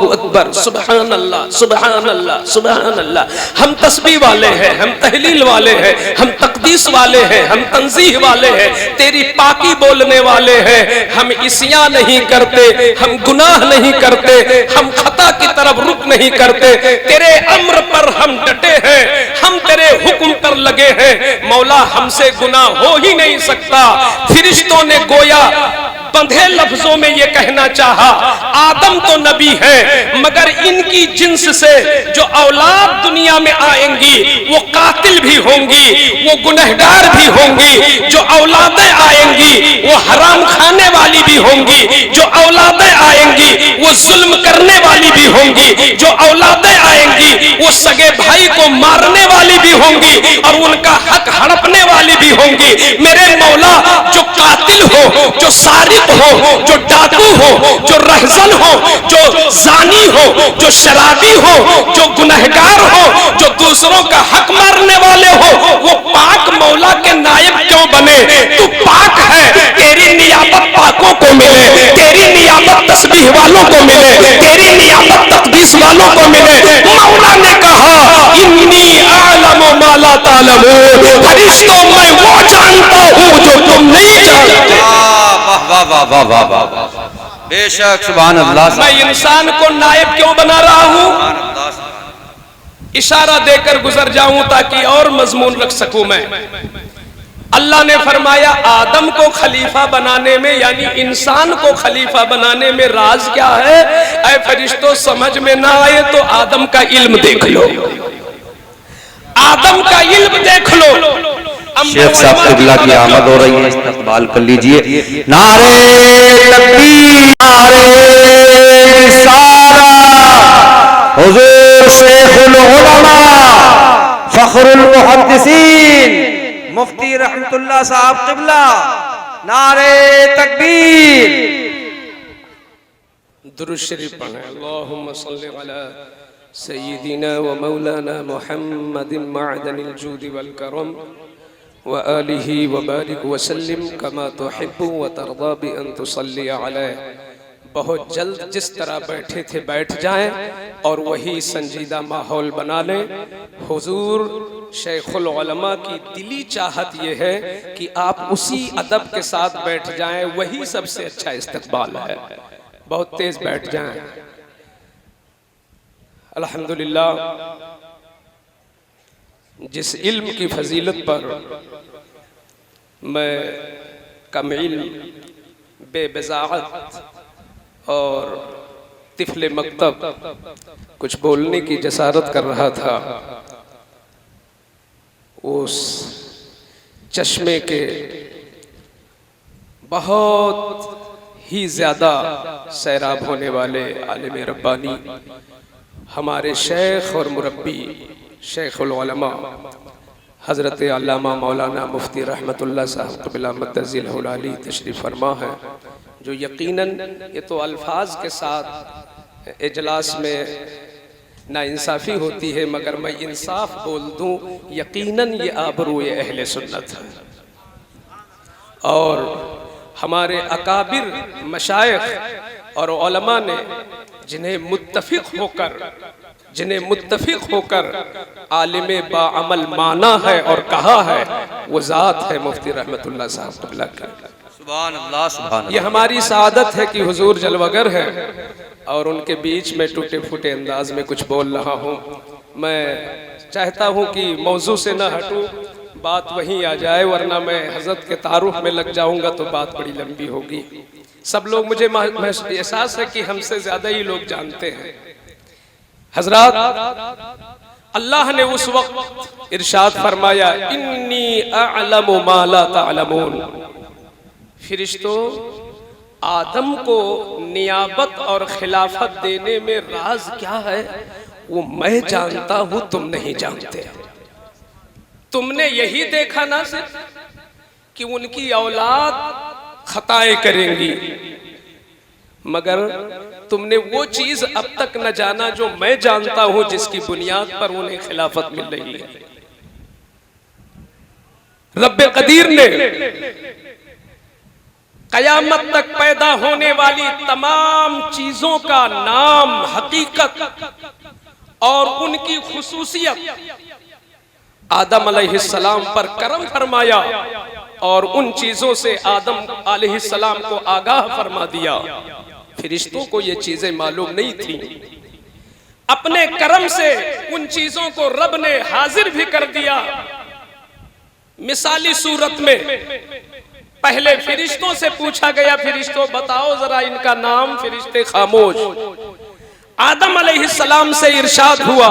अकबर सुबहान अल्लाह सुबहान अल्लाह सुबहान अल्लाह, हम तस्बीह वाले हैं, हम तहलील वाले हैं, हम तकदीस वाले हैं, हम तंजीह वाले हैं, तेरी पाकी बोलने वाले हैं, हम इसियां नहीं करते, हम गुनाह नहीं करते, हम खता की तरफ रुख नहीं करते, तेरे अम्र पर हम डटे हैं, हम तेरे हुक्म पर लगे हैं, मौला हमसे गुनाह हो ही नहीं सकता। फिरिश्तों ने गोया बंधे लफ्जों में ये कहना चाहा, आदम तो नबी है मगर इनकी जिन्स से जो औलाद दुनिया में आएंगी वो कातिल भी होंगी, वो गुनहगार भी होंगी, जो औलादें आएंगी वो हराम खाने वाली भी होंगी, जो औलादें आएंगी वो जुल्म करने वाली भी होंगी, जो औलादें आएंगी वो सगे भाई को मारने वाली भी होंगी और उनका हक हड़पने वाली भी होंगी। मेरे मौला जो कातिल हो, जो सारिक हो, जो डाकू हो, जो रहजन हो, जो जानी हो, जो शराबी हो, जो गुनहगार हो, जो दूसरों का हक मारने वाले हो, वो पाक मौला के नायब क्यों बने? तू पाक है, तेरी नियामत पाकों को मिले, तेरी नियामत तस्बीह वालों को मिले, तेरी नियामत तकदीस वालों को मिले। मौला ने कहा इन्नी आलमु मा ला तालमून, फरिश्तों मैं वो जानता हूँ जो तुम नहीं जानते।
वाह वाह वाह वाह वाह वाह, बेशक सुभान अल्लाह।
मैं इंसान को नायब क्यों बना रहा हूँ? इशारा देकर गुजर जाऊं ताकि और मजमून रख सकूं मैं। अल्लाह ने फरमाया आदम को खलीफा बनाने में, यानी इंसान को खलीफा बनाने में राज क्या है? ऐ फरिश्तों, समझ में ना आए तो आदम का इल्म देख लो, आदम का इल्म देख लो।
शेख साहब क़िबला की आमद हो रही है, इस्तक़बाल कर लीजिए। नारे तकबीर, नारे रिसालत, हुज़ूर शेखुल उलमा, फ़ख्रुल मुहद्दिसीन, मुफ्ती रहमतुल्लाह साहब क़िबला, नारे तकबीर।
दुरूद शरीफ पढ़ें। अल्लाहुम्मा सल्लि अला सय्यिदिना व मौलाना मुहम्मदिन मअदनिल जूदि वल करम व आलिहि व बारिक व सल्लिम कमा तुहिब्बु व तर्दा बि अन तुसल्ली अलैहि। बहुत जल्द जिस तरह बैठे थे बैठ जाएं और वही संजीदा माहौल बना लें। हुजूर शेखुल उलमा की दिली चाहत ये है कि आप उसी अदब के साथ बैठ जाएं, वही सबसे अच्छा इस्तकबाल है। बहुत तेज बैठ जाएं। अल्हम्दुलिल्लाह, जिस इल्म की फजीलत पर मैं कम इल्म, बेबज़ाअत और तिफले मकतब कुछ बोलने की जसारत कर रहा था, उस चश्मे के बहुत ही ज़्यादा सैराब होने वाले आलिम रब्बानी हमारे शेख और मुरब्बी शेखुल उलमा हज़रत अल्लामा मौलाना मुफ्ती रहमतुल्लाह साहब क़िबला मद्दज़िलहुल आली तशरीफ़ फरमा है, जो यकीनन ये तो अल्फाज के साथ इजलास में नाइंसाफ़ी होती है, मगर मैं इंसाफ बोल दूँ, यकीनन ये आबरूए अहले सुन्नत है। और हमारे अकाबिर मशाइख और उलमा ने जिन्हें मुत्तफ़िक़ होकर आलिम बाअमल माना है और कहा है, वो ज़ात है मुफ्ती रहमतुल्लाह साहब क़िबला की।
सुभान अल्लाह, सुभान अल्लाह।
ये हमारी सादत है कि हुजूर जलवगर है और उनके बीच में टूटे फूटे अंदाज में कुछ बोल रहा हूँ। मैं चाहता हूँ कि मौजू से न हटूँ, बात वहीं आ जाए, वरना मैं हज़रत के तारुफ में लग जाऊँगा तो बात बड़ी लंबी होगी। सब लोग, मुझे एहसास है कि हमसे ज़्यादा ही लोग जानते हैं। हज़रात, अल्लाह ने उस वक्त इरशाद फरमाया, इन्नी अअलमु मा ला तअलमून। फरिश्तों, आदम को नियाबत और खिलाफत देने में राज क्या है, वो मैं जानता हूं, तुम नहीं जानते। तुमने यही देखा ना सिर्फ कि उनकी औलाद खताएं करेंगी, मगर तुमने वो चीज अब तक न जाना जो मैं जानता हूं, जिसकी बुनियाद पर उन्हें खिलाफत मिल रही है। रब्बे कदीर ने कयामत तक पैदा होने वाली तमाम चीजों का नाम, हकीकत और उनकी खुसूसियत आदम अलैहिस्सलाम पर करम फरमाया और उन चीजों से आदम अलैहिस्सलाम को आगाह फरमा दिया। फरिश्तों को ये चीजें मालूम नहीं थी। अपने करम से उन चीजों को रब ने हाजिर भी कर दिया मिसाली सूरत में। पहले फरिश्तों से पूछा गया, फरिश्तों बताओ जरा इनका नाम। फरिश्ते खामोश। आदम अलैहिस्सलाम से इरशाद हुआ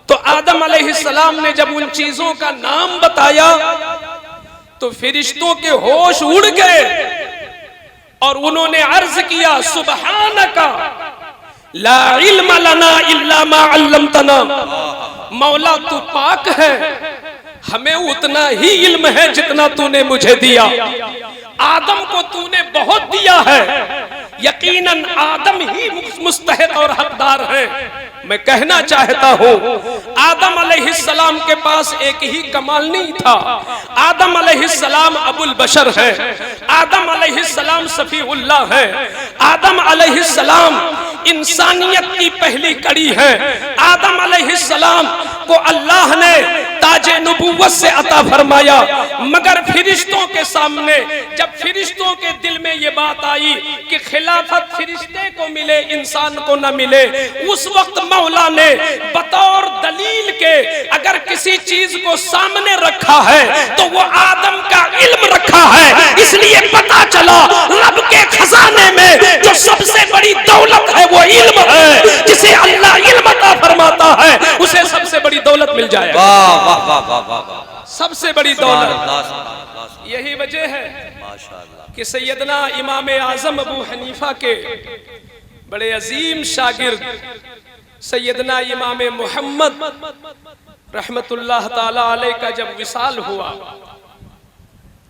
तो आदम अलैहिस्सलाम ने जब उन चीजों का नाम बताया तो फरिश्तों के होश उड़ गए और उन्होंने अर्ज किया, सुबहानका ला इल्म लना इल्ला मा अल्लमतना। मौला तू पाक है, हमें उतना ही इल्म है जितना तूने मुझे दिया। आदम को तूने बहुत दिया है, यकीनन आदम ही मुस्तहिक और हकदार है। मैं कहना चाहता हूँ, आदम अलैहिस्सलाम के पास एक ही कमाल नहीं था। आदम अलैहिस्सलाम अबुल बशर है, आदम अलैहिस्सलाम सफीउल्लाह है, आदम अलैहिस्सलाम इंसानियत की पहली कड़ी है। आदम अलैहिस्सलाम को अल्लाह ने ताजे नबुव्वत से अता फरमाया, मगर फिरिश्तों के सामने जब फिरिश्तों के दिल में ये बात आई कि खिलाफत फिरिश्ते को मिले इंसान को न मिले, उस वक्त मौला ने बतौर दलील के अगर किसी चीज को सामने रखा है तो वो आदम का इल्म रखा है। इसलिए पता चला रब के खजाने में जो सबसे बड़ी दौलत है वो इल्म है। जिसे अल्लाह इल्म अता फरमाता है उसे सबसे बड़ी दौलत मिल जाए।
वाह वाह वाह वाह वाह वाह,
सबसे बड़ी दौलत। यही वजह है कि सैयदना इमाम आजम अबू हनीफा के बड़े अजीम शागिर्द सैयदना इमाम मोहम्मद रहमतुल्लाह ताला अलैह का जब विसाल हुआ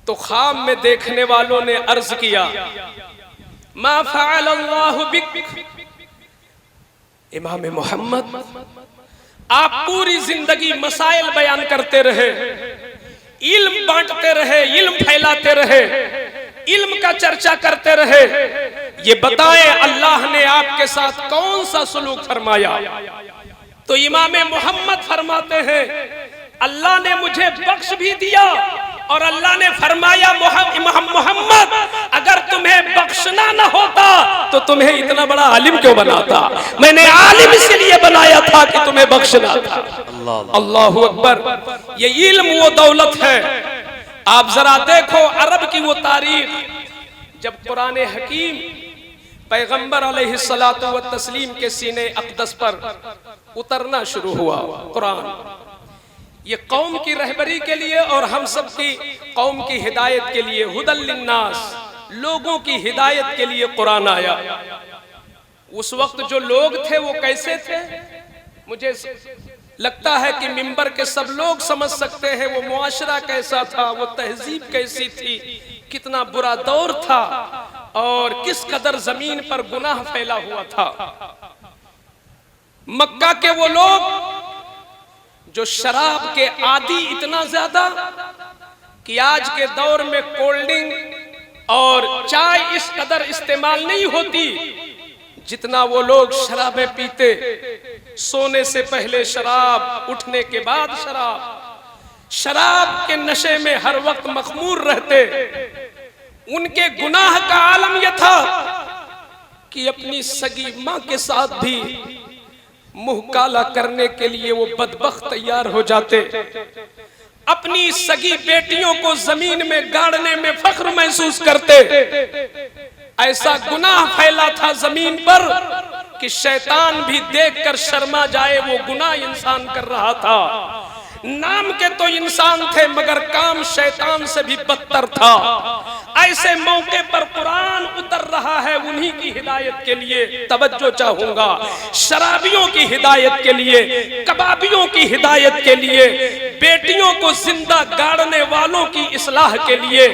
तो ख्वाब में देखने वालों ने अर्ज किया, मा फ़अल अल्लाहु बिक। इमाम मोहम्मद आप पूरी जिंदगी मसाइल बयान करते रहे, इल्म बांटते रहे, इल्म फैलाते रहे, इल्म का चर्चा करते रहे, ये बताएं अल्लाह ने आपके साथ कौन सा सलूक फरमाया? तो इमाम मोहम्मद फरमाते हैं अल्लाह ने मुझे बख्श भी दिया और अल्लाह ने फरमाया मोहम्मद अगर तुम्हें बख्शना न होता तो तुम्हें इतना बड़ा आलिम क्यों बनाता? मैंने आलिम इसलिए बनाया था कि तुम्हें बख्शना था। अल्लाहु अकबर। ये इल्म वो दौलत है। आप जरा देखो अरब की वो तारीख, जब कुरान हकीम पैगंबर अलैहिस्सलातु व तस्लीम के सीने अक़दस पर उतरना शुरू हुआ कुरान, ये कौम की रहबरी के लिए और हम सब की कौम की हिदायत के लिए, हुदल लिन्नास, लोगों की हिदायत के लिए कुरान आया। उस वक्त जो लोग थे वो कैसे थे? मुझे लगता है कि मिंबर के सब लोग समझ सकते हैं वो मुआशरा कैसा था, वो तहजीब कैसी थी, कितना बुरा दौर था और किस कदर जमीन पर गुनाह फैला हुआ था। मक्का के वो लोग जो शराब के आदी इतना ज्यादा कि आज के दौर में कोल्ड ड्रिंक और चाय इस कदर इस्तेमाल नहीं होती जितना वो लोग शराबें पीते। सोने से पहले शराब, उठने के बाद शराब, शराब के नशे में हर वक्त मखमूर रहते। उनके गुनाह का आलम यह था कि अपनी सगी मां के साथ भी मुंह काला करने के लिए वो बदबख्त तैयार हो जाते। अपनी सगी बेटियों को जमीन में गाड़ने में फख्र महसूस करते। ऐसा गुनाह फैला था जमीन पर कि शैतान भी देखकर शर्मा जाए वो गुनाह इंसान कर रहा था। नाम के तो इंसान थे मगर काम शैतान से भी बदतर था। ऐसे मौके पर कुरान उतर रहा है उन्हीं की हिदायत के लिए। तवज्जो चाहूंगा, शराबियों की हिदायत के लिए, कबाबियों की हिदायत के लिए, बेटियों को जिंदा गाड़ने वालों की इस्लाह के लिए,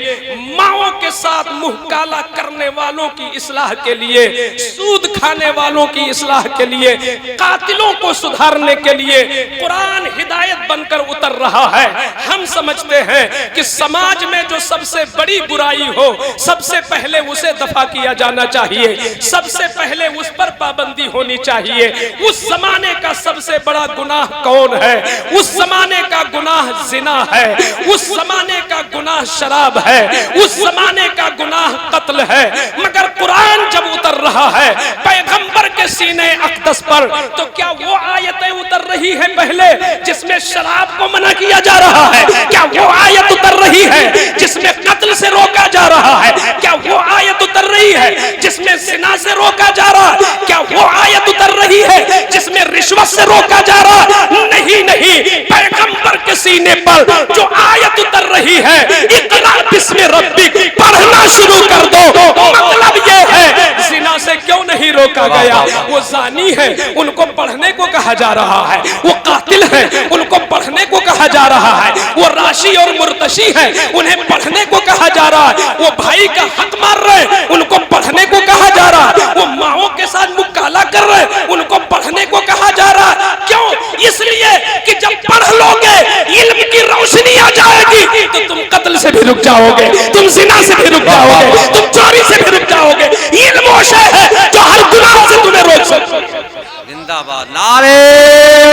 माओं के साथ मुंह काला करने वालों की इस्लाह के लिए, सूद खाने वालों की इस्लाह के लिए, कातिलों को सुधारने के लिए कुरान हिदायत बनकर उतर रहा है। हम समझते हैं कि समाज में जो सबसे बड़ी बुराई हो सबसे पहले उसे दफा किया जाना चाहिए, सबसे पहले उस पर पाबंदी होनी चाहिए। उस जमाने का सबसे बड़ा गुनाह कौन है? उस जमाने का गुनाह जिना है, उस जमाने का गुनाह शराब है, उस जमाने का गुनाह कत्ल है। मगर कुरान जब उतर रहा है पैगंबर के सीने अक़दस पर तो क्या वो आयतें उतर रही है पहले जिसमें शराब को मना किया जा रहा है? क्या वो आयत उतर रही है जिसमें कत्ल से रोका जा रहा है? क्या वो आयत उतर रही है जिसमें जिना से रोका जा रहा है? क्या वो आयत उतर रही है जिसमें रिश्वत से रोका जा रहा है? नहीं नहीं, पैगंबर के सीने पर जो आयत उतर रही है इक़रा बिस्मि रब्बिक, पढ़ना शुरू कर दो। मतलब ये है जिना से क्यों नहीं रोका गया? वो जानी है उनको पढ़ने को कहा जा रहा है, वो कातिल है उनको पढ़ने को कहा जा रहा है, वो राशि और मुर्तशी है उन्हें पढ़ने को कहा जा रहा है, वो भाई का हक मार रहे उनको पढ़ने को कहा जा रहा है, वो माओं के साथ मुंह काला कर रहे उनको पढ़ने को कहा जा रहा है। क्यों? इसलिए कि जब पढ़ लोगे इल्म की रोशनी आ जाएगी तो तुम कत्ल से भी रुक जाओगे, तुम जिना से भी रुक जाओगे, तुम चोरी से भी रुक जाओगे। इल्म वो शय है जो हर गुनाह से तुम्हें रोक सकता है।
जिंदाबाद। नारे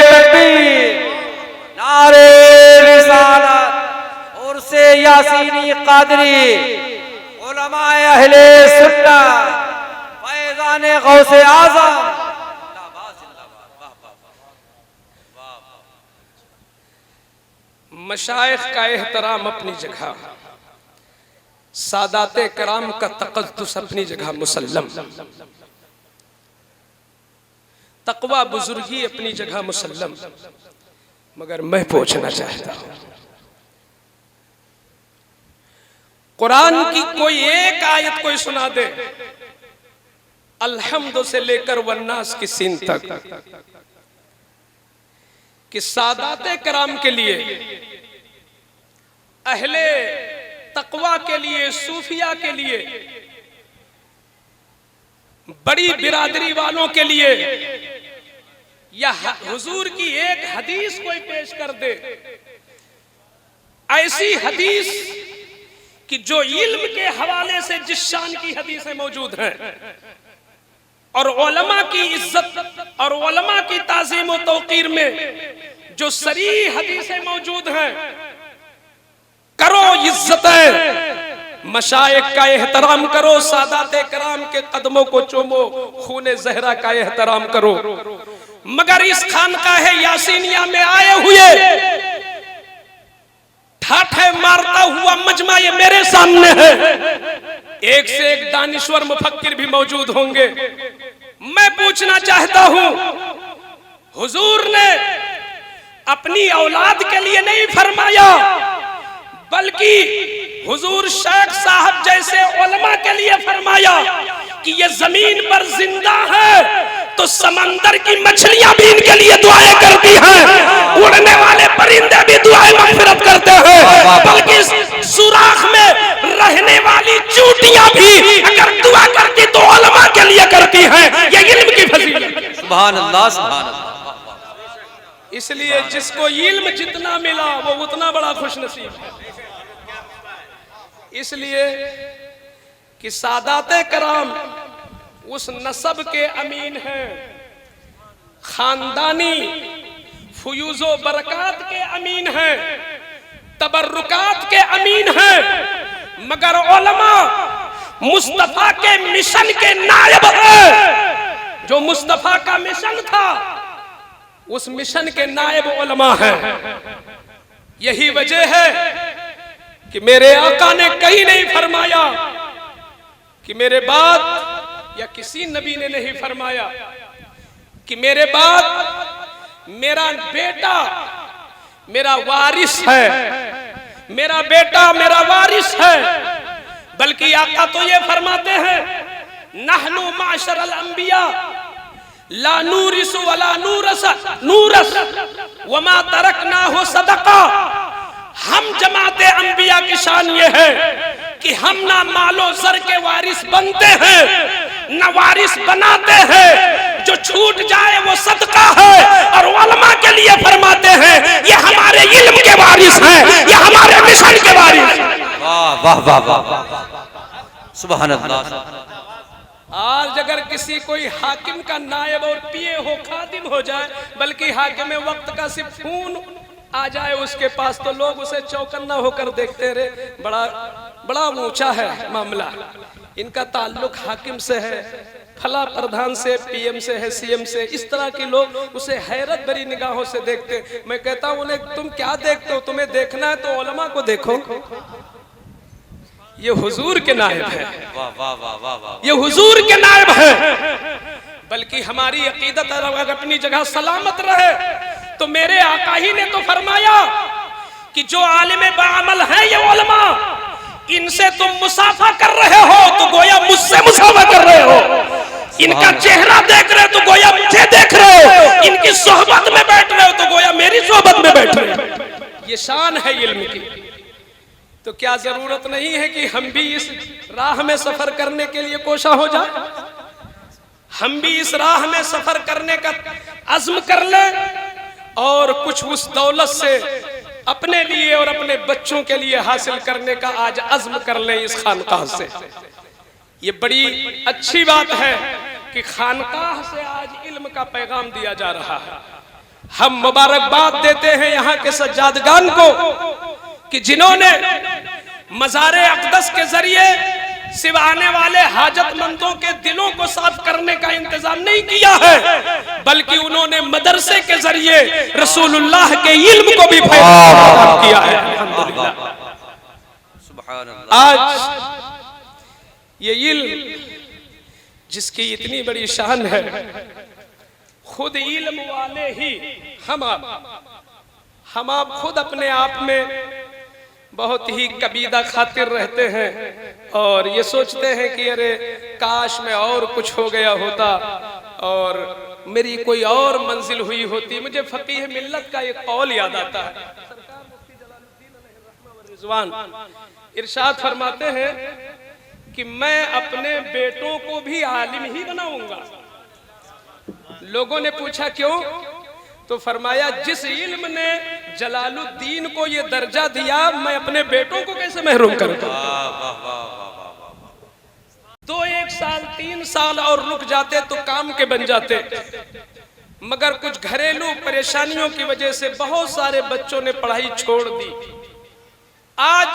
तकबीर, नारे रिसालत। यासीनी कादरी, उलमाए अहले सुन्नत, फैज़ाने गौसे आज़म।
मशाइख का एहतराम अपनी जगह, सादाते कराम का तक़द्दुस अपनी जगह मुसल्लम, तक़वा बुजुर्गी अपनी जगह मुसल्लम। मगर मैं पूछना चाहता हूं, कुरान की कोई एक आयत कोई सुना दे, अल्हम्द से लेकर वन्नास की सीन तक, कि सादाते कराम के लिए, अहले तक़वा के लिए, सूफिया के लिए, बड़ी बिरादरी वालों के लिए, या हुजूर की एक हदीस कोई पेश कर दे, ऐसी हदीस कि जो इल्म के हवाले से जिस शान की हदीसें मौजूद हैं, और उलमा की इज्जत और उलमा की ताज़ीम और तौक़ीर में जो सरी हदीसें मौजूद हैं, करो इज्जतें, मशाइख का एहतराम करो, सादाते कराम के कदमों को चूमो, खूने ज़हरा का एहतराम करो। मगर इस खानकाहे यासीनिया में आए हुए ठाठे मारता हुआ मजमा ये मेरे सामने है, एक से एक दानिश्वर मुफक्किर भी मौजूद होंगे। मैं पूछना चाहता हूं, हुजूर ने अपनी औलाद के लिए नहीं फरमाया, बल्कि हुजूर शेख साहब जैसे उलमा के लिए फरमाया कि ये जमीन पर जिंदा है तो समंदर की मछलियां भी इनके लिए दुआएं करती हैं, उड़ने वाले परिंदे भी दुआएं मगफिरत करते हैं, बल्कि सुराख में रहने वाली चूटियां भी अगर दुआ करती तो उलमा के लिए करती हैं। ये इल्म की फजीलत।
सुभान अल्लाह, सुभान अल्लाह।
इसलिए जिसको इल्म जितना मिला वो उतना बड़ा खुशनसीब है। इसलिए कि सादाते कराम उस नसब के अमीन हैं, खानदानी फयूज़ो बरकत के अमीन हैं, तबर्रुकात के अमीन हैं, मगर उलमा मुस्तफा के मिशन के नायब हैं। जो मुस्तफा का मिशन था उस मिशन के नायब उलमा हैं। यही वजह है कि मेरे आका ने कहीं नहीं फरमाया कि मेरे बाद, या किसी नबी ने नहीं फरमाया कि मेरे बाद मेरा बेटा मेरा वारिस है, मेरा बेटा मेरा वारिस है, बल्कि आका तो ये फरमाते हैं, नहनु माशरल अंबिया ला नूरिसु वला नूरस वमा तरकना हो सदका। हम जमाते अंबिया की शान ये है कि हम ना मालो जर के वारिस बनते हैं, ना वारिस बनाते हैं, जो छूट जाए वो सदका है। और उलमा के लिए फरमाते हैं ये हमारे इल्म के वारिस हैं, ये हमारे मिशन के वारिस हैं।
वाह वाह वाह वाह, सुभान अल्लाह।
आज अगर किसी कोई हाकिम का नायब और पिए हो, खादिम हो जाए, बल्कि हाकिम वक्त का सिर्फ खून आ जाए उसके पास, तो लोग उसे चौकन्ना होकर देखते रहे। बड़ा ऊंचा है मामला, इनका ताल्लुक हाकिम से है, फला प्रधान से, पीएम से है, सीएम से, इस तरह के लोग उसे हैरत भरी निगाहों से देखते। मैं कहता हूं उन्हें, तुम क्या देखते हो? तुम्हें देखना है तो उलमा को देखो, ये हुजूर के नायब है।
वाह वाह वाह वाह वाह,
ये हुजूर के नायब है। बल्कि हमारी अकीदत अगर अपनी जगह सलामत रहे तो मेरे आका ही ने तो फरमाया कि जो आलिम बाअमल है ये उलमा, इनसे तुम मुसाफा कर रहे हो तो गोया मुझसे मुसाफा कर रहे हो, इनका चेहरा देख रहे हो तो गोया मुझे देख रहे हो, इनकी सोहबत में बैठ रहे हो तो गोया मेरी सोहबत में बैठ रहे हो। ये शान है इल्म की। तो क्या जरूरत नहीं है कि हम भी इस राह में सफर करने के लिए कोशा हो जाए? हम भी इस राह में सफर करने का अज़्म कर लें और कुछ उस दौलत से अपने लिए और अपने बच्चों के लिए हासिल करने का आज अज़्म कर लें इस खानकाह से। ये बड़ी अच्छी बात है कि खानकाह से आज इल्म का पैगाम दिया जा रहा है। हम मुबारकबाद देते हैं यहाँ के सज्जादगान को कि जिन्होंने मज़ारे अक़दस के जरिए सिर्फ आने वाले हाजतमंदों के दिलों को साफ करने का इंतजाम नहीं किया है, बल्कि उन्होंने मदरसे के जरिए रसूलुल्लाह के इल्म को भी फैलाना किया है। अल्हम्दुलिल्लाह। आज ये इल्म जिसकी इतनी बड़ी शान है, खुद इल्म वाले ही हम आप खुद अपने आप में बहुत ही कबीदा खातिर रहते हैं और ये सोचते हैं कि अरे काश मैं और कुछ हो गया होता और मेरी कोई और मंजिल हुई होती। मुझे फकीह मिल्लत का एक कौल याद आता है। रिजवान इरशाद फरमाते हैं कि मैं अपने बेटों को भी आलिम ही बनाऊंगा। लोगों ने पूछा क्यों? तो फरमाया जिस इल्म ने जलालुद्दीन को ये दर्जा दिया, मैं अपने बेटों को कैसे महरूम करूंगा। 2-1 साल 3 साल और रुक जाते तो काम के बन जाते, मगर कुछ घरेलू परेशानियों की वजह से बहुत सारे बच्चों ने पढ़ाई छोड़ दी। आज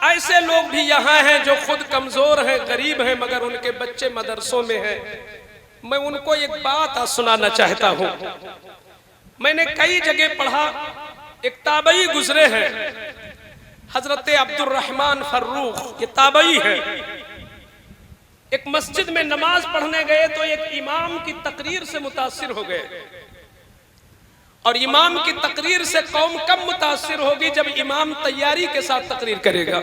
ऐसे लोग भी यहाँ हैं जो खुद कमजोर हैं, गरीब हैं, मगर उनके बच्चे मदरसों में हैं। मैं उनको एक बात सुनाना चाहता हूँ। मैंने कई जगह पढ़ा, एक ताबई गुजरे हैं हजरत अब्दुर्रहमान फर्रुख, ये ताबई है। एक मस्जिद में नमाज पढ़ने गए तो एक इमाम की तकरीर से मुतासिर हो गए। और इमाम की तकरीर से कौम कब मुतासिर होगी? जब इमाम तैयारी के साथ तकरीर करेगा।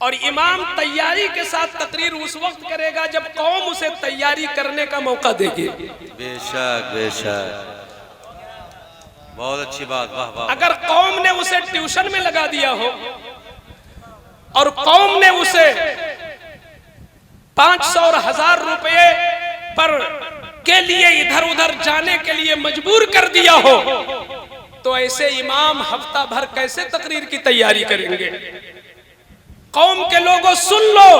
और इमाम तैयारी के साथ तकरीर उस वक्त करेगा जब कौम उसे तैयारी करने का मौका देगी।
बेशक बेशक, बहुत अच्छी बात, वाह वाह।
अगर कौम ने उसे ट्यूशन में लगा दिया हो और कौम ने उसे 500 और 1000 रुपए पर के लिए इधर उधर जाने के लिए मजबूर कर दिया हो, तो ऐसे इमाम हफ्ता भर कैसे तकरीर की तैयारी करेंगे? कौम के लोगों सुन लो,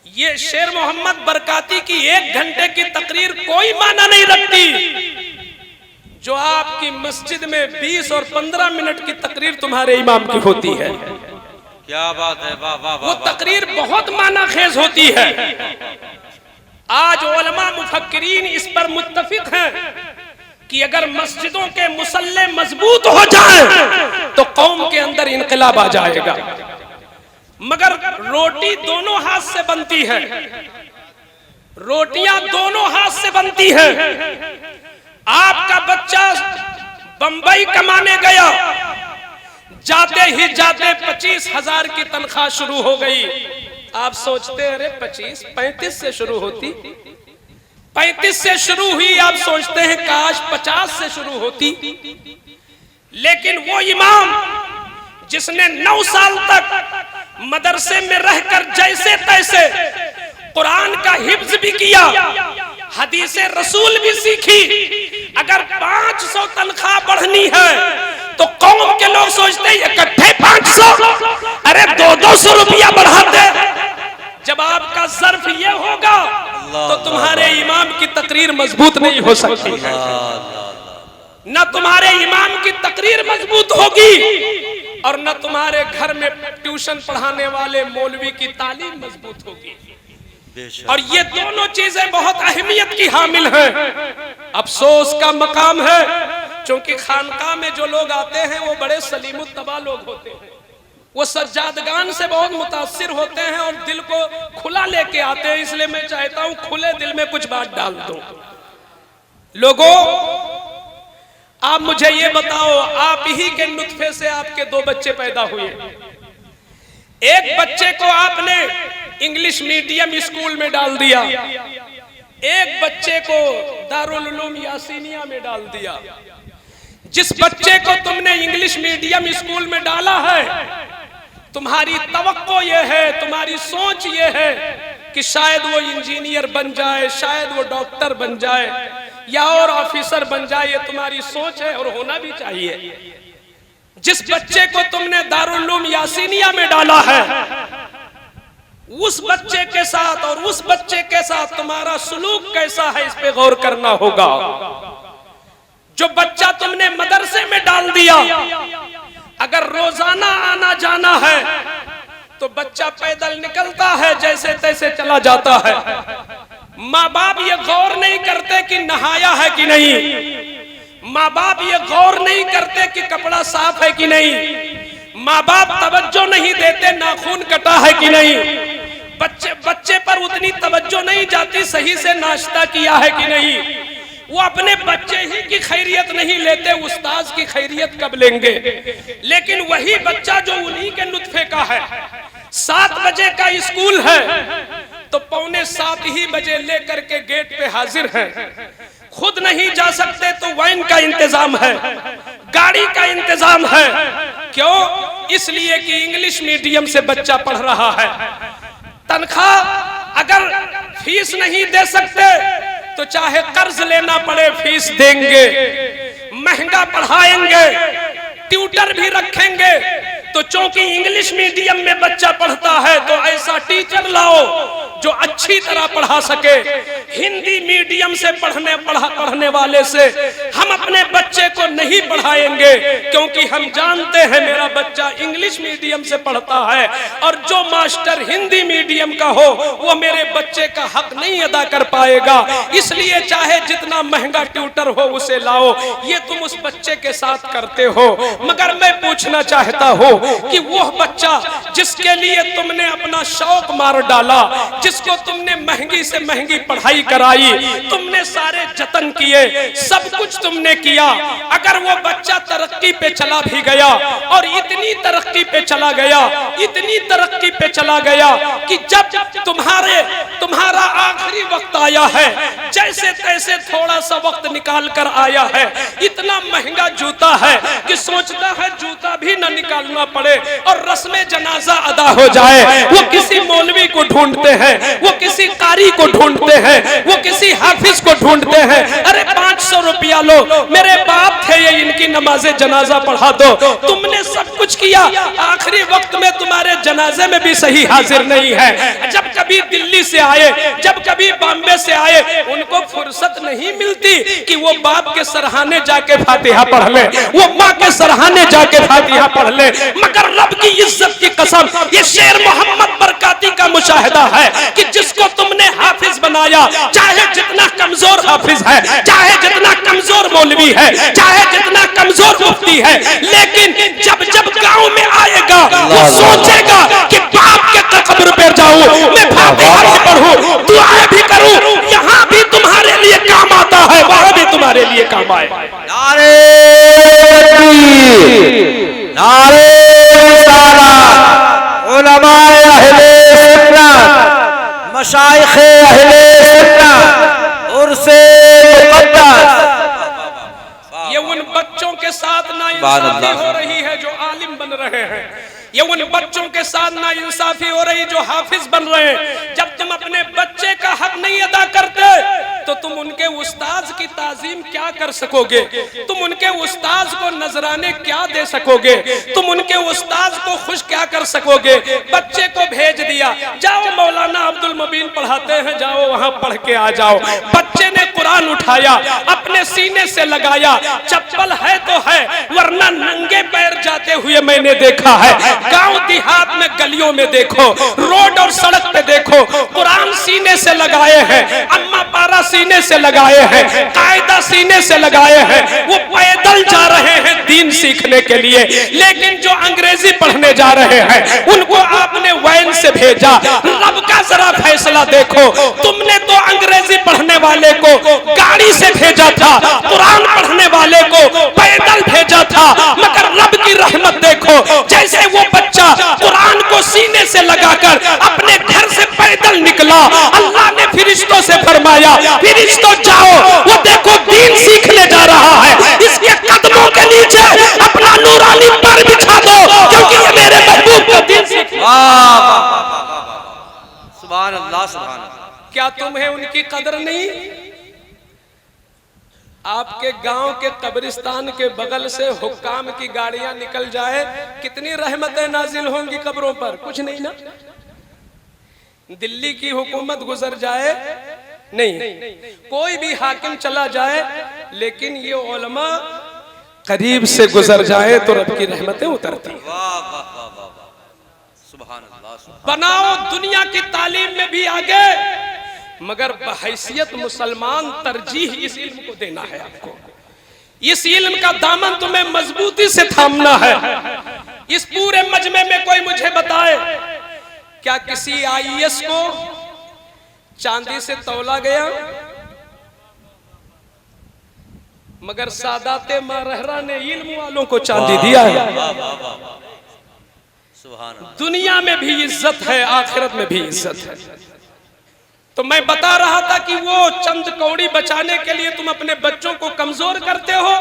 ये शेर मोहम्मद बरकाती की 1 घंटे की तकरीर कोई माना नहीं रखती जो आपकी मस्जिद में 20 और 15 मिनट की तकरीर तुम्हारे इमाम की होती है।
क्या बात है, वाह वाह।
वो तकरीर बहुत माना खेज होती है। आज उलमा मुफक्किरीन इस पर मुत्तफिक हैं कि अगर मस्जिदों के मुसल्ले मजबूत हो जाएं तो कौम के अंदर इनकलाब आ जाएगा। मगर रोटी दोनों हाथ से बनती है, रोटियां दोनों हाथ से बनती हैं। आपका बच्चा बंबई कमाने गया, जाते ही जाते 25,000 की तनख्वाह शुरू हो गई। आप सोचते हैं अरे 35 से शुरू होती, 35 से शुरू हुई। आप सोचते हैं काश 50 से शुरू होती। लेकिन वो इमाम जिसने 9 साल तक मदरसे में रहकर जैसे तैसे कुरान का हिफ्ज भी किया, हदीसे रसूल भी सीखी, अगर 500 तनख्वाह बढ़नी है तो कौम के लोग सोचते हैं इकट्ठे 500, अरे 200 रुपया बढ़ाते। जब आपका ज़र्फ ये होगा तो तुम्हारे इमाम की तकरीर मजबूत नहीं हो सकती है, न तुम्हारे इमाम की तकरीर मजबूत होगी और न तुम्हारे घर में ट्यूशन पढ़ाने वाले मौलवी की तालीम मजबूत होगी। और ये दोनों चीजें बहुत अहमियत की हामिल हैं। अफसोस का मकाम है क्योंकि खानकाह में जो लोग आते हैं वो बड़े सलीमुत्तबा लोग होते हैं, वो सज्जादगान से बहुत मुतासिर होते हैं और दिल को खुला लेके आते हैं। इसलिए मैं चाहता हूं खुले दिल में कुछ बात डाल दूं। लोगों, आप मुझे ये बताओ, आप ही के नुत्फे से आपके 2 बच्चे पैदा हुए। एक बच्चे को आपने इंग्लिश मीडियम स्कूल में डाल दिया, एक बच्चे को दारुल उलूम यासीनिया में डाल दिया। जिस बच्चे को तुमने इंग्लिश मीडियम स्कूल में डाला है, तुम्हारी तवक्को ये है, तुम्हारी सोच ये है कि शायद वो इंजीनियर बन जाए, शायद वो डॉक्टर बन जाए या और ऑफिसर बन जाए। ये तुम्हारी सोच है और होना भी चाहिए। जिस बच्चे को तुमने दारुल उलूम यासीनिया में डाला है, उस बच्चे के साथ और उस बच्चे के साथ तुम्हारा सुलूक कैसा है, इस पे गौर करना होगा। जो बच्चा तुमने मदरसे में डाल दिया, अगर रोजाना आना जाना है तो बच्चा पैदल निकलता है, जैसे तैसे चला जाता है। माँ बाप ये गौर नहीं करते कि नहाया है कि नहीं, माँ बाप ये गौर नहीं करते कि कपड़ा साफ है कि नहीं, माँ बाप तवज्जो नहीं देते नाखून कटा है कि नहीं, बच्चे पर उतनी तवज्जो नहीं जाती सही से नाश्ता किया है कि नहीं। वो अपने बच्चे ही की खैरियत नहीं लेते, उस्ताद की खैरियत कब लेंगे। लेकिन वही बच्चा जो उन्हीं के नुत्फे का है, 7 बजे का स्कूल है तो 6:45 ही बजे लेकर के गेट पे हाजिर है। खुद नहीं जा सकते तो वैन का इंतजाम है, गाड़ी का इंतजाम है। क्यों? इसलिए कि इंग्लिश मीडियम से बच्चा पढ़ रहा है। तनख्वाह अगर फीस नहीं दे सकते तो चाहे कर्ज लेना पड़े फीस देंगे, महंगा पढ़ाएंगे, ट्यूटर भी रखेंगे। तो चूंकि इंग्लिश मीडियम में बच्चा पढ़ता है तो ऐसा टीचर लाओ जो अच्छी तरह पढ़ा सके। हिंदी मीडियम से पढ़ने वाले से हम अपने बच्चे को नहीं पढ़ाएंगे, क्योंकि हम जानते हैं मेरा बच्चा इंग्लिश मीडियम से पढ़ता है और जो मास्टर हिंदी मीडियम का हो वो मेरे बच्चे का हक नहीं अदा कर पाएगा। इसलिए चाहे जितना महंगा ट्यूटर हो उसे लाओ। ये तुम उस बच्चे के साथ करते हो, मगर मैं पूछना चाहता हूँ कि वो बच्चा जिसके लिए तुमने अपना शौक मार डाला, जिसको तुमने महंगी से महंगी पढ़ाई कराई, तुमने सारे जतन किए, सब कुछ तुमने किया, अगर वो बच्चा तरक्की पे चला भी गया और इतनी तरक्की पे चला गया, इतनी तरक्की पे चला गया कि जब तुम्हारा आखिरी वक्त आया है, जैसे तैसे थोड़ा सा वक्त निकाल कर आया है, इतना महंगा जूता है कि सोचता है जूता भी न निकालना पड़े और रस्मे जनाजा अदा हो जाए। वो किसी मौलवी को ढूंढते हैं, वो किसी कारी को ढूंढते हैं, वो किसी हाफिज को ढूंढते हैं। अरे 500 रुपया लो, मेरे बाप थे ये, इनकी नमाजे जनाजा पढ़ा दो। तुमने सब कुछ किया, आखिरी वक्त में तुम्हारे जनाजे में भी सही हाजिर नहीं है। जब कभी दिल्ली से आए, जब कभी बॉम्बे से आए, उनको फुर्सत नहीं मिलती कि वो बाप के सरहाने जाके फातिहा पढ़ ले, वो माँ के सरहाने जाके फातिहा पढ़ ले। मगर रब की इज्जत की कसम, ये शेर मोहम्मद बरकाती का मुशाहिदा है कि जिसको तुमने हाफिज बनाया, चाहे जितना कमजोर हाफिज है, चाहे जितना कमजोर मौलवी है, चाहे जितना कमजोर मुफ्ती है, लेकिन जब जब गांव में आएगा वो सोचेगा कि बाप के कब्र पे जाऊं, मैं फातिहा भी पढ़ूं, दुआएं भी करूं, यहाँ भी तुम्हारे लिए काम आता है, वहां भी तुम्हारे लिए काम आए।
नारे नारे उलमाए अहले सुन्नत, मशाइखे अहले सुन्नत, उर्से मुक़द्दस।
ये उन बच्चों के साथ नाइंसाफी हो रही है जो आलिम बन रहे हैं, ये उन बच्चों के साथ नाइंसाफी हो रही जो हाफिज बन रहे हैं। जब तुम अपने बच्चे का हक नहीं अदा करते तो तुम उनके उस्ताद की ताजीम क्या कर सकोगे, तुम उनके उस्ताद को नजराने क्या दे सकोगे, तुम उनके उस्ताद को खुश क्या कर सकोगे। बच्चे को भेज दिया, जाओ मौलाना अब्दुल मुबीन पढ़ाते हैं, जाओ वहां पढ़ के आ जाओ। बच्चे ने कुरान उठाया, अपने सीने से लगाया, चप्पल है तो है, वरना नंगे पैर जाते हुए मैंने देखा है। गांव देहात में गलियों में देखो, रोड और सड़क पे देखो, कुरान सीने से लगाए हैं, अम्मा पारा सीने से लगाए हैं, कायदा सीने से लगाए हैं। वो पैदल जा रहे हैं दीन सीखने के लिए, लेकिन जो अंग्रेजी पढ़ने जा रहे हैं उनको आपने वैन से भेजा। रब का जरा फैसला देखो, तुमने तो अंग्रेजी पढ़ने वाले को गाड़ी से भेजा था, कुरान पढ़ने वाले को पैदल भेजा था। मगर रब की रहमत देखो, जैसे वो बच्चा कुरान को सीने से लगाकर अपने घर से पैदल निकला, अल्लाह ने फिरिश्तों से फरमाया, फिरिश्तों जाओ, वो देखो दीन सीखने जा रहा है, इसके कदमों के नीचे अपना नूरानी पर बिछा दो, क्योंकि ये मेरे महबूब का दीन सीख।
सुभान अल्लाह, सुभान अल्लाह।
क्या तुम्हें उनकी कदर नहीं? आपके गांव के कब्रिस्तान के बगल से हुक्काम की गाड़ियां निकल जाए, कितनी रहमतें नाजिल होंगी कब्रों पर, कुछ नहीं ना। दिल्ली की हुकूमत गुजर जाए, नहीं, कोई भी हाकिम चला जाए, लेकिन ये उलमा करीब से गुजर जाए तो रब की रहमतें उतरती।
वाह वाह वाह वाह वाह, सुभान अल्लाह, सुभान
बनाओ दुनिया की तालीम में भी आगे, मगर बहैसियत मुसलमान तरजीह इस इल्म को देना है आपको। इस इल्म का दामन तुम्हें मजबूती से थामना है। इस पूरे मजमे में कोई मुझे बताए, क्या किसी आईएएस को चांदी से तौला गया? मगर सादाते मारहरा ने इल्म वालों को चांदी दिया है।
सुभान अल्लाह।
दुनिया में भी इज्जत है, आखिरत में भी इज्जत है। तो मैं बता रहा था कि वो चंद कौड़ी बचाने के लिए तुम अपने बच्चों को कमजोर करते हो।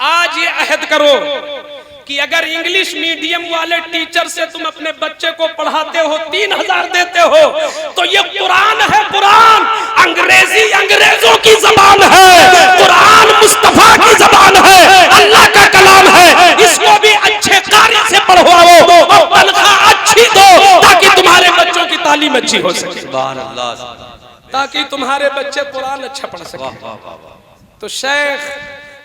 आज ये अहद करो कि अगर इंग्लिश मीडियम वाले टीचर से तुम अपने बच्चे को पढ़ाते हो, 3000 देते हो, तो ये कुरान है, कुरान अंग्रेजी अंग्रेजों की जबान है, कुरान मुस्तफा की जबान है, अल्लाह का कलाम है। इसको भी अच्छे कारी से पढ़वाओ और तनख्वाह अच्छी दो ताकि तुम्हारे बच्चों की तालीम अच्छी हो सके,
सुभान अल्लाह,
ताकि तुम्हारे बच्चे कुरान अच्छा पढ़ सके। तो शेख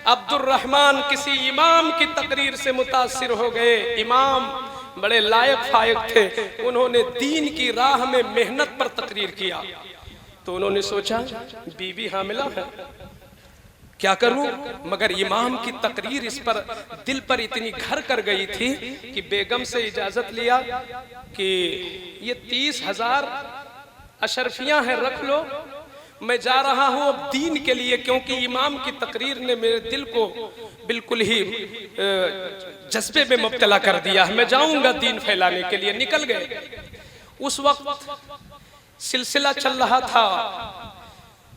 अब्दुल रहमान किसी इमाम की तकरीर से मुतासिर हो गए। इमाम बड़े लायक फायक थे, उन्होंने दीन की राह में मेहनत पर तकरीर किया। तो उन्होंने सोचा बीवी हामिला है, क्या करूं? मगर इमाम की तकरीर इस पर दिल पर इतनी घर कर गई थी कि बेगम से इजाजत लिया कि ये 30,000 अशरफियां हैं, रख लो, मैं जा रहा हूं अब दीन के लिए, क्योंकि इमाम की तकरीर ने मेरे दिल को बिल्कुल ही जज्बे में मुब्तला कर दिया है, मैं जाऊंगा दीन फैलाने के लिए। निकल गए। उस वक्त सिलसिला चल रहा था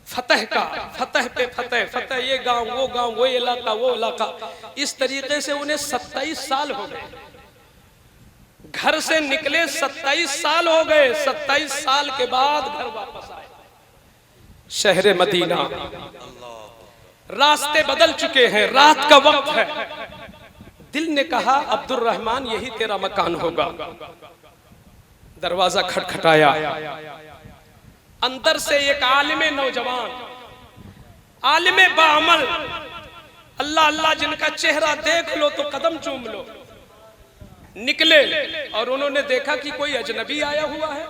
फतह का, फतह पे फतह, फतह ये गांव वो इलाका वो इलाका। इस तरीके से उन्हें 27 साल हो गए, घर से निकले 27 साल हो गए। 27 साल के बाद घर वापस आए शहर मदीना। रास्ते बदल चुके हैं, रात का वक्त है। दिल ने कहा अब्दुल रहमान यही तेरा मकान होगा। दरवाजा खटखटाया, अंदर से एक आलिमे नौजवान, आलिमे बाअमल, अल्लाह अल्लाह जिनका चेहरा देख लो तो कदम चूम लो, निकले। और उन्होंने देखा कि कोई अजनबी आया हुआ है।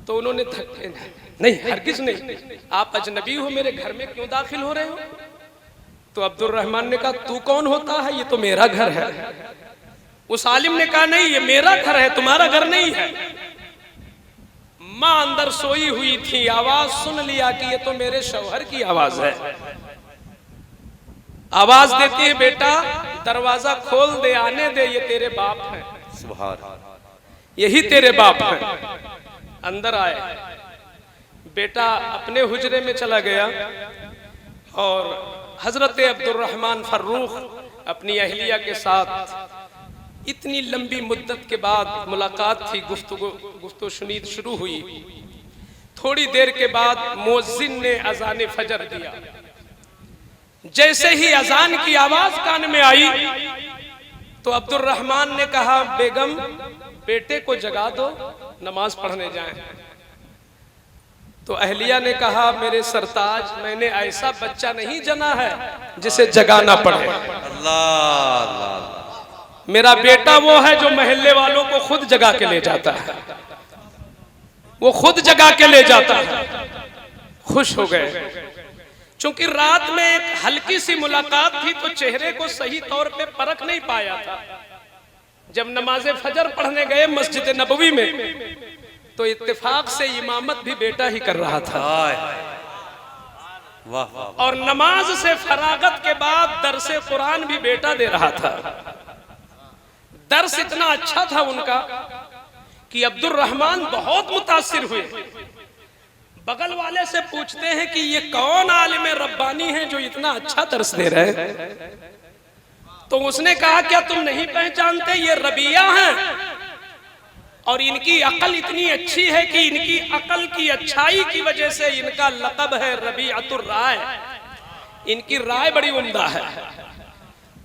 तो उन्होंने धक्के, नहीं हरगिज नहीं, आप अजनबी हो, मेरे घर में क्यों दाखिल हो रहे हो? तो अब्दुल रहमान ने कहा तू कौन होता है? ये तो मेरा घर है। उस आलिम ने कहा नहीं, ये मेरा घर है, तुम्हारा घर नहीं है। माँ अंदर सोई हुई थी, आवाज सुन लिया कि ये तो मेरे शौहर की आवाज है। आवाज देती है बेटा दरवाजा खोल दे, आने दे, ये तेरे बाप है, यही तेरे बाप है। अंदर आए, बेटा अपने हुजरे में चला गया और हजरत अब्दुल रहमान फर्रुख अपनी अहलिया के साथ इतनी लंबी मुद्दत के बाद मुलाकात थी, गुफ्तगू शुनीद शुरू हुई। थोड़ी देर के बाद मुअज्जिन ने अजान फजर दिया। जैसे ही अजान की आवाज कान में आई तो अब्दुल रहमान ने कहा बेगम बेटे को जगा दो, नमाज पढ़ने जाएं। तो अहलिया ने कहा मेरे सरताज, मैंने ऐसा बच्चा नहीं जना है जिसे जगाना पड़े। अल्लाह, मेरा बेटा वो है जो महल्ले वालों को खुद जगा के ले जाता है, वो खुद जगा के ले जाता है। खुश हो गए, चूंकि रात में एक हल्की सी मुलाकात थी तो चेहरे को सही तौर पे परख नहीं पाया था। जब नमाज फजर पढ़ने गए मस्जिद नबवी में तो इत्तेफाक से इमामत भी बेटा ही कर रहा था। और नमाज से फरागत के बाद दरसे कुरान भी बेटा दे रहा था। दर्स इतना अच्छा था उनका कि अब्दुल रहमान बहुत मुतासिर हुए। बगल वाले से पूछते हैं कि ये कौन आलिम रब्बानी है जो इतना अच्छा दर्स दे रहे हैं? तो उसने कहा क्या तुम नहीं पहचानते, ये रबिया हैं और इनकी अकल इतनी अच्छी है कि इनकी अकल की अच्छाई की वजह से इनका लक़ब है रबीअतुर राय। इनकी राय बड़ी उम्दा है,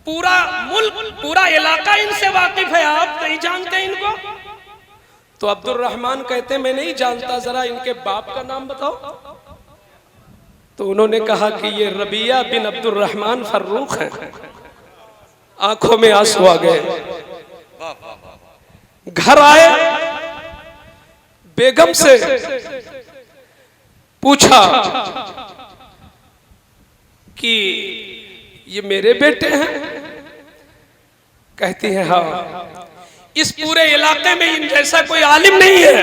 पूरा मुल्क पूरा इलाका इनसे वाकिफ है, आप नहीं जानते इनको? तो अब्दुल रहमान कहते मैं नहीं जानता, जरा इनके बाप का नाम बताओ। तो उन्होंने कहा कि ये रबिया बिन अब्दुल रहमान फर्रुख हैं। आंखों में आंसू आ गए। घर आए, बेगम से पूछा कि ये मेरे बेटे हैं? कहती हैं हाँ। इस पूरे इलाके में इन जैसा कोई आलिम नहीं है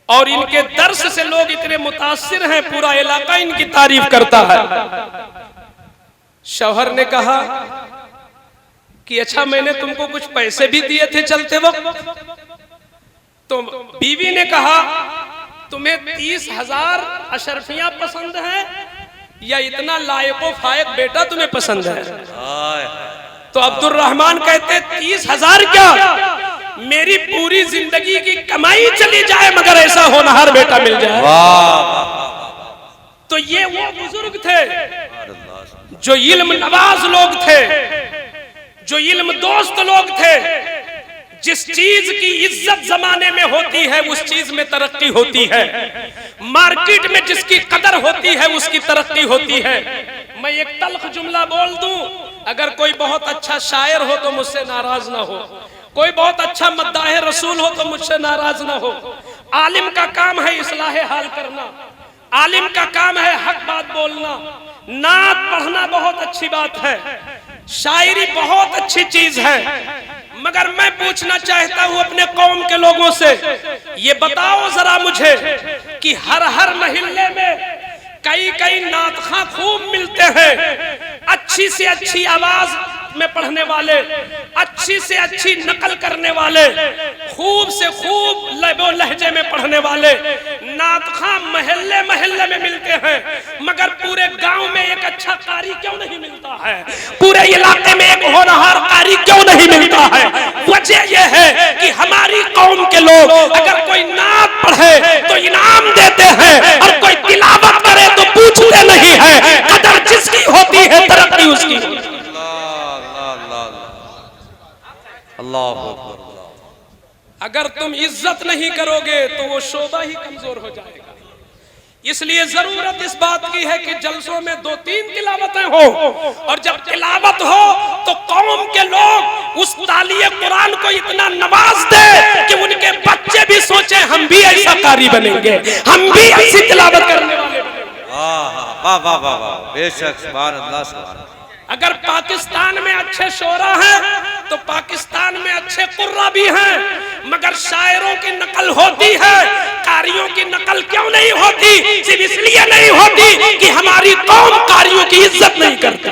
और इनके दर्स से लोग इतने मुतासिर हैं, पूरा इलाका इनकी तारीफ करता है। शौहर ने कहा कि अच्छा, मैंने तुमको कुछ पैसे भी दिए थे चलते वक्त। तो बीवी ने कहा तुम्हें 30,000 अशरफियां पसंद है या इतना लायको फायक बेटा तुम्हें पसंद है? तो अब्दुर्रहमान कहते 30,000 क्या, मेरी पूरी जिंदगी की कमाई चली जाए मगर ऐसा होनहार बेटा मिल जाए। तो ये वो बुजुर्ग थे जो इल्म नवाज लोग थे, जो इल्म दोस्त लोग थे। जिस चीज की इज्जत जमाने में होती है उस चीज में तरक्की होती है। मार्केट में जिसकी कदर होती है उसकी तरक्की होती है। मैं एक तल्ख जुमला बोल दूं, अगर कोई बहुत अच्छा शायर हो तो मुझसे नाराज ना हो, कोई बहुत अच्छा मद्दाह रसूल हो तो मुझसे नाराज ना हो। आलिम का काम है इस्लाह हाल करना, आलिम का काम है हक बात बोलना। नात पढ़ना बहुत अच्छी बात है, शायरी बहुत अच्छी चीज है, मगर मैं पूछना चाहता हूं अपने कौम के लोगों से, ये बताओ जरा मुझे कि हर महल्ले में कई नातखा खूब मिलते हैं, अच्छी से अच्छी आवाज में पढ़ने वाले, अच्छी से अच्छी नकल करने वाले, खूब से खूब लबो लहजे में पढ़ने वाले नातखा महल्ले महल्ले में मिलते हैं, मगर पूरे गांव में एक अच्छा कारी क्यों नहीं मिलता है? पूरे इलाके में एक होनहार कारी क्यों नहीं मिलता है? वजह यह है कि हमारी कौम के लोग अगर कोई नात पढ़े तो इनाम देते हैं और कोई तिलावत करे तो पूछते नहीं है। कदर जिसकी होती है तरक्की उसकी। अगर तुम इज्जत नहीं करोगे तो वो शोभा ही कमजोर हो जाएगा। इसलिए जरूरत इस बात की है कि जलसों में 2-3 तिलावतें हो, और जब तिलावत हो तो कौम के लोग उस तालिए कुरान को इतना नवाज दे कि उनके बच्चे भी सोचे हम भी ऐसा कारी बनेंगे, हम भी ऐसी तिलावत करने वाले बनेंगे।
वाह वाह वाह वाह, बेशक, सुभान अल्लाह सुभान अल्लाह।
अगर पाकिस्तान में अच्छे शोरा हैं तो पाकिस्तान में अच्छे कुर्रा भी हैं, मगर शायरों की नकल होती है, कारियों की नकल क्यों नहीं होती? सिर्फ इसलिए नहीं होती कि हमारी कौम कारियों की इज्जत नहीं करती।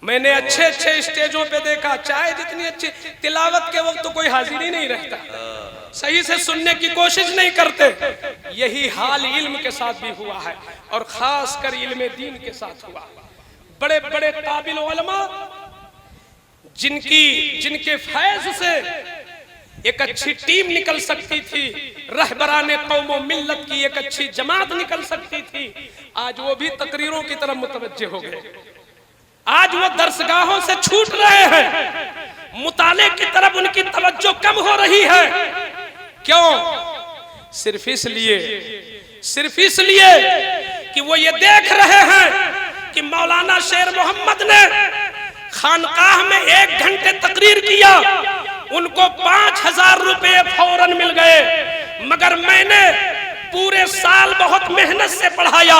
मैंने अच्छे स्टेजों पे देखा, चाहे जितनी अच्छी तिलावत के वक्त तो कोई हाजिर ही नहीं रहता, सही से सुनने की कोशिश नहीं करते। यही हाल इल्म के साथ भी हुआ है, और खास कर इल्म दीन के साथ हुआ। बड़े बड़े काबिल उलमा जिनके फैज से एक अच्छी टीम निकल सकती थी, रहबराने कौमो मिल्लत की एक अच्छी जमात निकल सकती थी, आज वो भी तकरीरों की तरफ मुतवज्जे हो गए। आज वो दरसगाहों से छूट रहे हैं, मुताले की तरफ उनकी तवज्जो कम हो रही है। क्यों? सिर्फ इसलिए कि वो ये देख रहे हैं कि मौलाना शेर मोहम्मद ने खानकाह में 1 घंटे तकरीर किया, उनको 5,000 रुपए फौरन मिल गए, मगर मैंने पूरे साल बहुत मेहनत से पढ़ाया,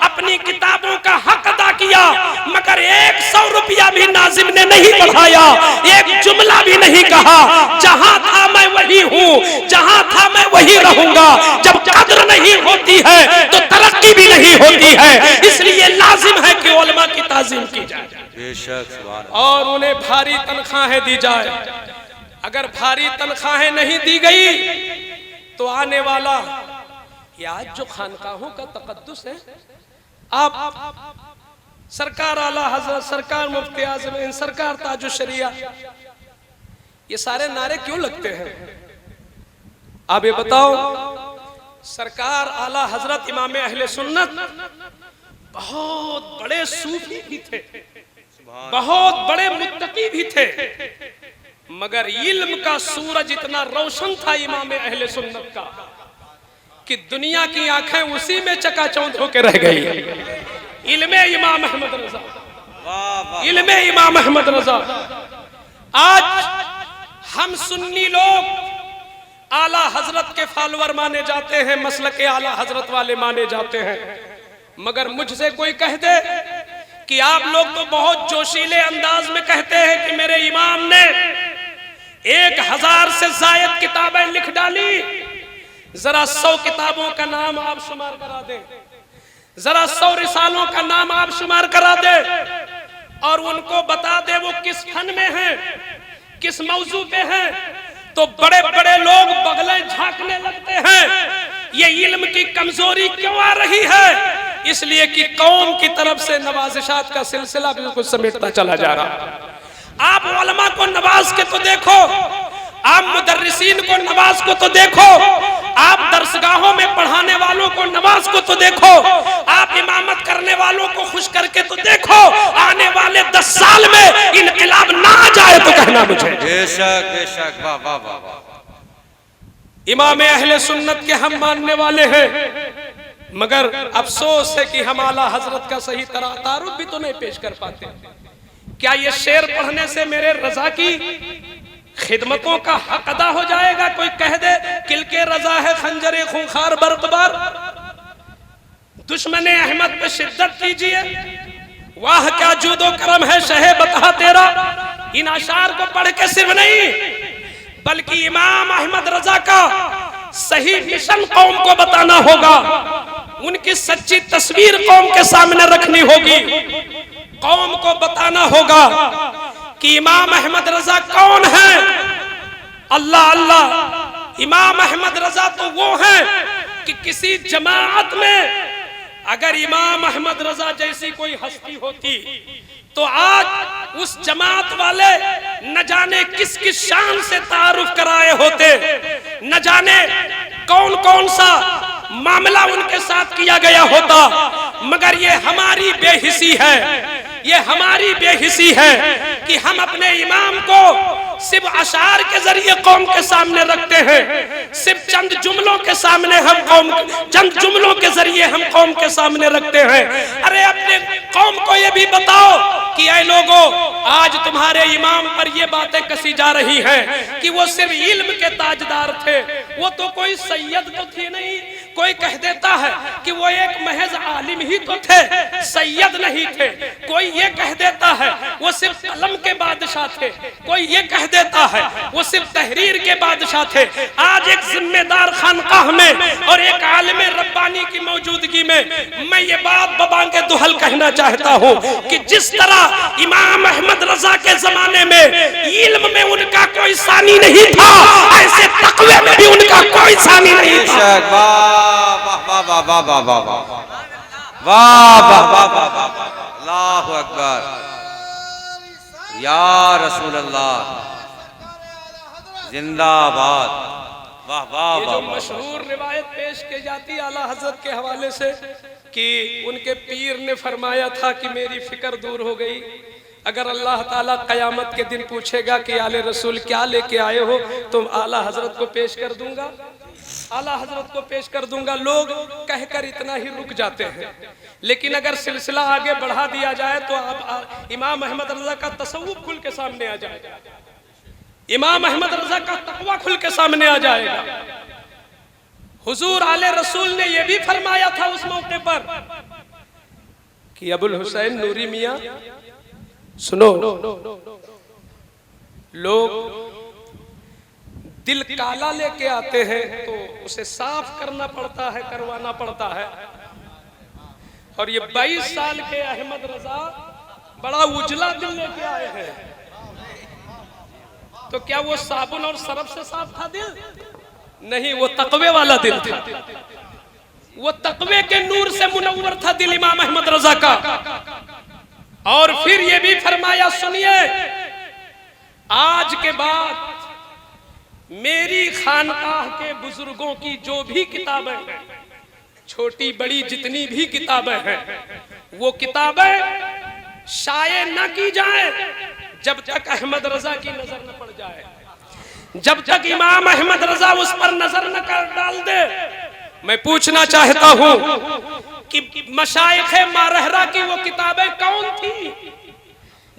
अपनी किताबों का हक अदा किया, मगर 100 रुपया भी नाजिम ने नहीं पढ़ाया, एक जुमला भी नहीं कहा। जहां था मैं वही हूँ, जहां था मैं वही रहूंगा। जब कद्र नहीं होती है तो तरक्की भी नहीं होती है, इसलिए लाजिम है कि उलमा की ताजीम की जाए, बेशक, और उन्हें भारी तनख्वाहें दी जाए। अगर भारी तनख्वाहें नहीं दी गई तो आने वाला आज जो खानकाहों का तकद्दुस है, आप सरकार आला हजरत, सरकार मुफ्ती आज़म, सरकार ताजुश शरिया, ये सारे नारे क्यों लगते हैं? आप ये बताओ। सरकार आला हजरत इमाम अहले सुन्नत बहुत बड़े सूफी भी थे, बहुत बड़े मुत्तकी भी थे, मगर इल्म का सूरज इतना रोशन था इमाम अहले सुन्नत का कि दुनिया की आंखें उसी में चकाचौंध होकर रह गई। इल्मे इमाम अहमद रज़ा, इल्मे इमाम अहमद रजा। आज हम सुन्नी लोग आला हजरत के फॉलोअर माने जाते हैं, मसलक आला हजरत वाले माने जाते हैं, मगर मुझसे कोई कह दे कि आप लोग तो बहुत जोशीले अंदाज में कहते हैं कि मेरे इमाम ने 1000 से जायद किताबें लिख डाली, जरा 100 किताबों का नाम आप शुमार करा दें, जरा 100 रिसालों का नाम आप शुमार करा दे और उनको बता दे वो किस फन में है, किस मौजू पे है, तो बड़े बड़े लोग बगले झांकने लगते हैं। ये इल्म की कमजोरी क्यों आ रही है? इसलिए कि कौम की तरफ से नवाजिशात का सिलसिला बिल्कुल समेटता चला जा रहा। आप उलमा को नवाज के तो देखो, आप मुदर्रिसीन को नवाज को तो देखो, आप दरसगाहों में पढ़ाने वालों को नवाज को तो देखो, आप इमामत करने वालों को खुश करके तो देखो। आने वाले 10 साल में इनकलाब ना आ जाए तो कहना मुझे।
बेशक बेशक, वाह वाह वाह वाह।
इमाम अहले सुन्नत के हम मानने वाले हैं, मगर अफसोस है कि हम आला हजरत का सही तरह तारुफ भी तो नहीं पेश कर पाते। क्या ये शेर पढ़ने से मेरे रजा की खिदमतों का हक अदा हो जाएगा? कोई कह दे किलके रजा है खंजरे खूंखार बरकबार, दुश्मने अहमद पे शिद्दत कीजिए, वाह क्या जूदो करम है शहे बता तेरा। इन अशार को पढ़ के सिर्फ नहीं, बल्कि इमाम अहमद रजा का सही मिशन कौम को बताना होगा, उनकी सच्ची तस्वीर कौम के सामने रखनी होगी, कौम को बताना होगा कि इमाम अहमद रजा कौन है। अल्लाह अल्लाह, इमाम अहमद रजा तो वो है कि किसी जमात में अगर इमाम अहमद रजा जैसी कोई हस्ती होती तो आज उस जमात वाले न जाने किस किस शान से तारुफ कराए होते, न जाने कौन कौन सा मामला उनके साथ किया गया होता। मगर ये हमारी बेहिसी है, ये हमारी बेहिसी है कि हम अपने इमाम को सिर्फ अशार के जरिए कौम के सामने रखते हैं, सिर्फ चंद जुमलों के सामने हम कौम, चंद जुमलों के जरिए हम कौम के सामने रखते हैं। अरे अपने कौम को ये भी बताओ कि ऐ लोगों, आज तुम्हारे इमाम पर ये बातें कसी जा रही हैं कि वो सिर्फ इल्म के ताजदार थे, वो तो कोई सैयद तो थे नहीं। कोई कह देता है कि वो एक महज आलिम ही तो थे, सैयद नहीं थे। कोई ये कह देता है वो सिर्फ कलम के बादशाह थे, कोई ये कह देता है वो सिर्फ तहरीर के बादशाह थे। आज एक जिम्मेदार खानकाह में और एक आलिम रब्बानी की मौजूदगी में मैं ये बात बबांगे दुहल कहना चाहता हूँ कि जिस तरह इमाम अहमद रजा के जमाने में इल्म में उनका कोई सानी नहीं था, ऐसे तकवे में भी उनका कोई सानी नहीं था।
वाह वाह वाह वाह वाह वाह वाह वाह वाह वाह वाह, अल्लाहु अकबर, या रसूल अल्लाह, जिंदाबाद। वाह वाह
ये जो
वाह।
मशहूर रिवायत पेश की जाती है आला हजरत के हवाले से कि उनके पीर ने फरमाया था कि मेरी फिक्र दूर हो गई। अगर अल्लाह ताला कयामत के दिन पूछेगा कि आले रसूल क्या लेके आए हो, तो आला हजरत को पेश कर दूंगा, आला हजरत को पेश कर दूंगा। लोग कहकर इतना ही रुक जाते हैं, लेकिन अगर सिलसिला आगे बढ़ा दिया जाए तो आप इमाम अहमद रजा का तसव्वुफ खुल के सामने आ जाएगा, इमाम अहमद रजा का तकवा खुल के सामने आ जाएगा। हुजूर आले रसूल ने यह भी फरमाया था उस मौके पर कि अबुल हुसैन नूरी मियां सुनो, लोग दिल काला लेके आते हैं तो उसे साफ करना पड़ता है, करवाना पड़ता है। और ये 22 साल के अहमद रजा बड़ा उजला दिल लेके आए हैं, तो क्या वो साबुन और सरफ से साफ था दिल? नहीं, वो तकवे वाला दिल था, वो तकवे के नूर से मुनव्वर था दिल इमाम अहमद रजा का। और फिर ये भी फरमाया, सुनिए, आज के बाद मेरी खानकाह के बुजुर्गों की जो भी किताबें हैं, छोटी बड़ी जितनी भी किताबें हैं, वो किताबें शाये न की जाए जब तक अहमद रजा की नजर न पड़ जाए, जब तक इमाम अहमद रजा उस पर नजर न कर डाल दे। मैं पूछना चाहता हूं कि मशाइख मारहरा की वो किताबें कौन थी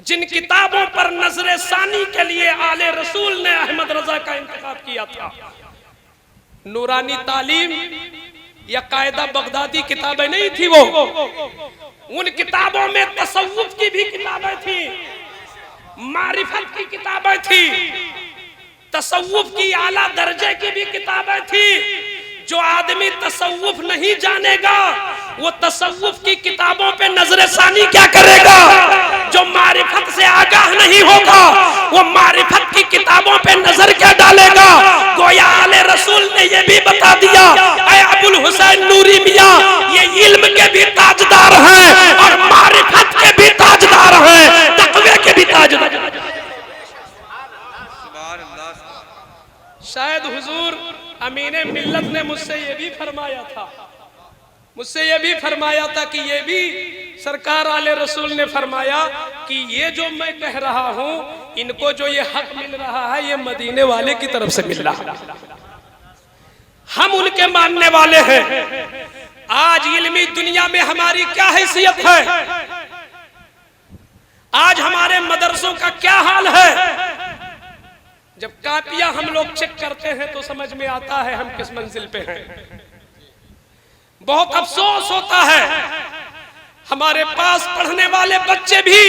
जिन किताबों पर नजर सानी के लिए आले रसूल ने अहमद रजा का इंतखाब किया था, नूरानी तालीम या कायदा बगदादी किताबें नहीं थी वो, उन किताबों में तसव्वुफ की भी किताबें थी, मारिफत की किताबें थी, तसव्वुफ की आला दर्जे की भी किताबें थी। जो आदमी तसव्वुफ नहीं जानेगा वो तसव्वुफ की किताबों पे नजर सानी क्या करेगा? जो मारिफत से आगाह नहीं होगा वो मारिफत की किताबों पे नजर क्या डालेगा? गोया आले रसूल ने ये भी बता दिया, ऐ अबुल हुसैन नूरी मियां, ये इल्म के भी ताजदार हैं और मारिफत के भी ताजदार हैं, तक़वे के भी ताजदार। शायद हुजूर अमीने मिल्लत ने मुझसे ये भी फरमाया था, कि ये भी सरकार आले रसूल ने फरमाया कि ये जो मैं कह रहा हूं, इनको जो ये हक मिल रहा है ये मदीने वाले की तरफ से मिल रहा है, हम उनके मानने वाले हैं। आज इल्मी दुनिया में हमारी क्या हैसियत है? आज हमारे मदरसों का क्या हाल है? जब कापियां हम लोग चेक करते हैं तो समझ में आता है हम किस मंजिल पे हैं। बहुत अफसोस होता है, हमारे पास पढ़ने वाले बच्चे भी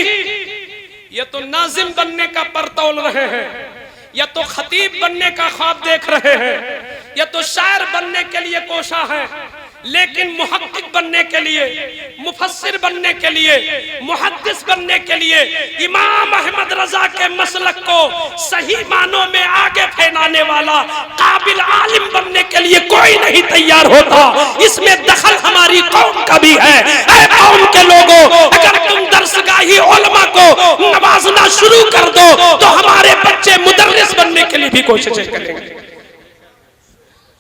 या तो नाजिम बनने का परतौल रहे हैं, या तो खतीब बनने का ख्वाब देख रहे हैं, या तो शायर बनने के लिए कोशा है, लेकिन मुहक्किक बनने के लिए, मुफस्सिर बनने के लिए, मुहद्दिस बनने के लिए, इमाम अहमद रजा के मसलक को सही मानों में आगे फैलाने वाला काबिल आलिम बनने के लिए कोई नहीं तैयार होता। इसमें दखल हमारी कौम का भी है। ऐ कौम के लोगों, अगर तुम दरसगाही उलमा को नवाजना शुरू कर दो तो हमारे बच्चे मुदर्रिस बनने के लिए भी कोशिशें करेंगे।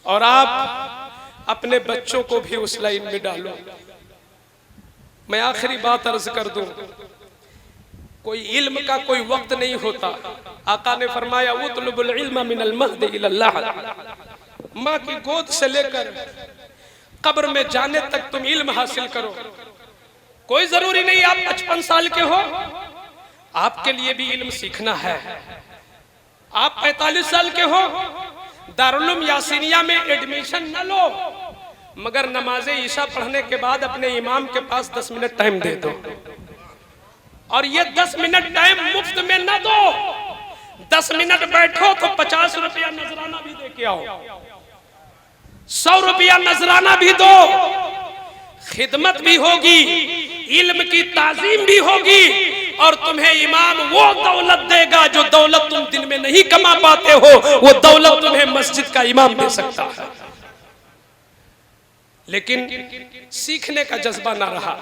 और आप अपने बच्चों को भी उस लाइन में डालो। मैं आखिरी बात अर्ज कर दूं, कोई इल्म का कोई वक्त नहीं होता। आका ने फरमाया उतलुबुल इल्म मिनल महद इलल्लाह, माँ की गोद से लेकर कब्र में जाने तक तुम इल्म हासिल करो। कोई जरूरी नहीं आप 55 साल के हो, आपके लिए भी इल्म सीखना है। आप 45 साल के हो, दारुल यासीनिया में एडमिशन न लो, मगर नमाज़े ईशा पढ़ने के बाद अपने इमाम के पास 10 मिनट टाइम दे दो। और ये 10 मिनट टाइम मुफ्त में न दो, 10 मिनट बैठो तो 50 रुपया नजराना भी दे के आओ, 100 रुपया नजराना भी दो। खिदमत भी होगी, इल्म की ताजीम भी होगी, और तुम्हें इमाम वो दौलत देगा जो दौलत तुम दिन में नहीं कमा पाते हो, वो दौलत तुम्हें मस्जिद का इमाम दे सकता है। लेकिन सीखने का जज्बा ना रहा।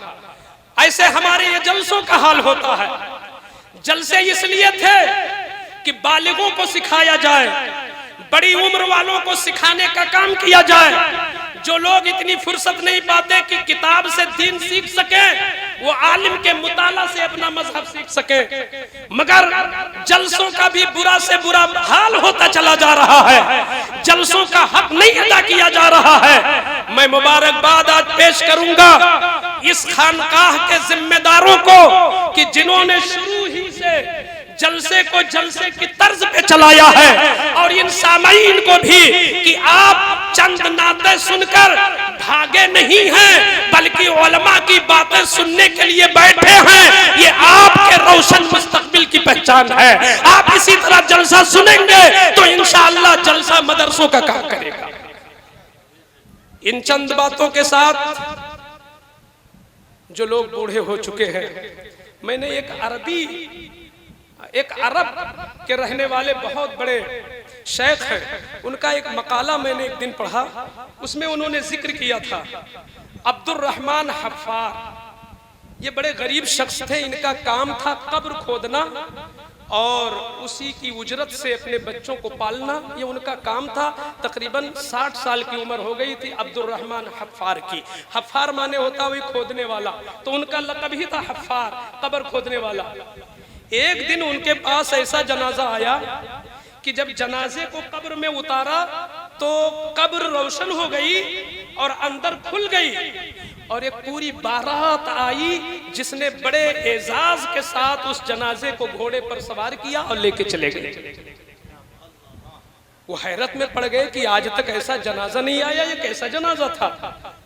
ऐसे हमारे ये जलसों का हाल होता है। जलसे इसलिए थे कि बालिगों को सिखाया जाए, बड़ी उम्र वालों को सिखाने का काम किया जाए। जो लोग इतनी फुर्सत नहीं पाते कि किताब से दीन सीख सके, वो आलिम के मुताला से अपना मजहब सीख सके। मगर जलसों का भी बुरा से बुरा हाल होता चला जा रहा है, जलसों का हक नहीं अदा किया जा रहा है। मैं मुबारकबाद आज पेश करूंगा इस खानकाह के जिम्मेदारों को कि जिन्होंने शुरू ही से जलसे को जलसे की तर्ज पे चलाया है, और इन सामाईन को भी कि आप चंद नाते सुनकर भागे नहीं हैं, बल्कि उलमा की बातें सुनने के लिए बैठे हैं। ये आपके रोशन मुस्तकबिल की पहचान है। आप इसी तरह जलसा सुनेंगे तो इंशाअल्लाह जलसा मदरसों का काम करेगा। इन चंद बातों के साथ जो लोग बूढ़े हो चुके हैं, मैंने एक अरब के रहने वाले बहुत बड़े शेख हैं, उनका एक मकाला मैंने एक दिन पढ़ा। उसमें उन्होंने जिक्र किया था अब्दुल रहमान हफ्फार। ये बड़े गरीब शख्स थे, इनका काम था कब्र खोदना और उसी की उजरत से अपने बच्चों को पालना, ये उनका काम था। तकरीबन 60 साल की उम्र हो गई थी अब्दुल रहमान हफ्फार की। हफ्फार माने होता हुई खोदने वाला, तो उनका लक़ब ही था हफ्फार, कब्र खोदने वाला। एक दिन उनके पास ऐसा जनाजा आया कि जब जनाजे को कब्र में उतारा तो कब्र रोशन हो गई और अंदर खुल गई। और एक पूरी बारात आई जिसने बड़े एजाज के साथ उस जनाजे को घोड़े पर सवार किया और लेके चले गए। वो हैरत में पड़ गए कि आज तक ऐसा जनाजा नहीं आया, ये कैसा जनाजा था।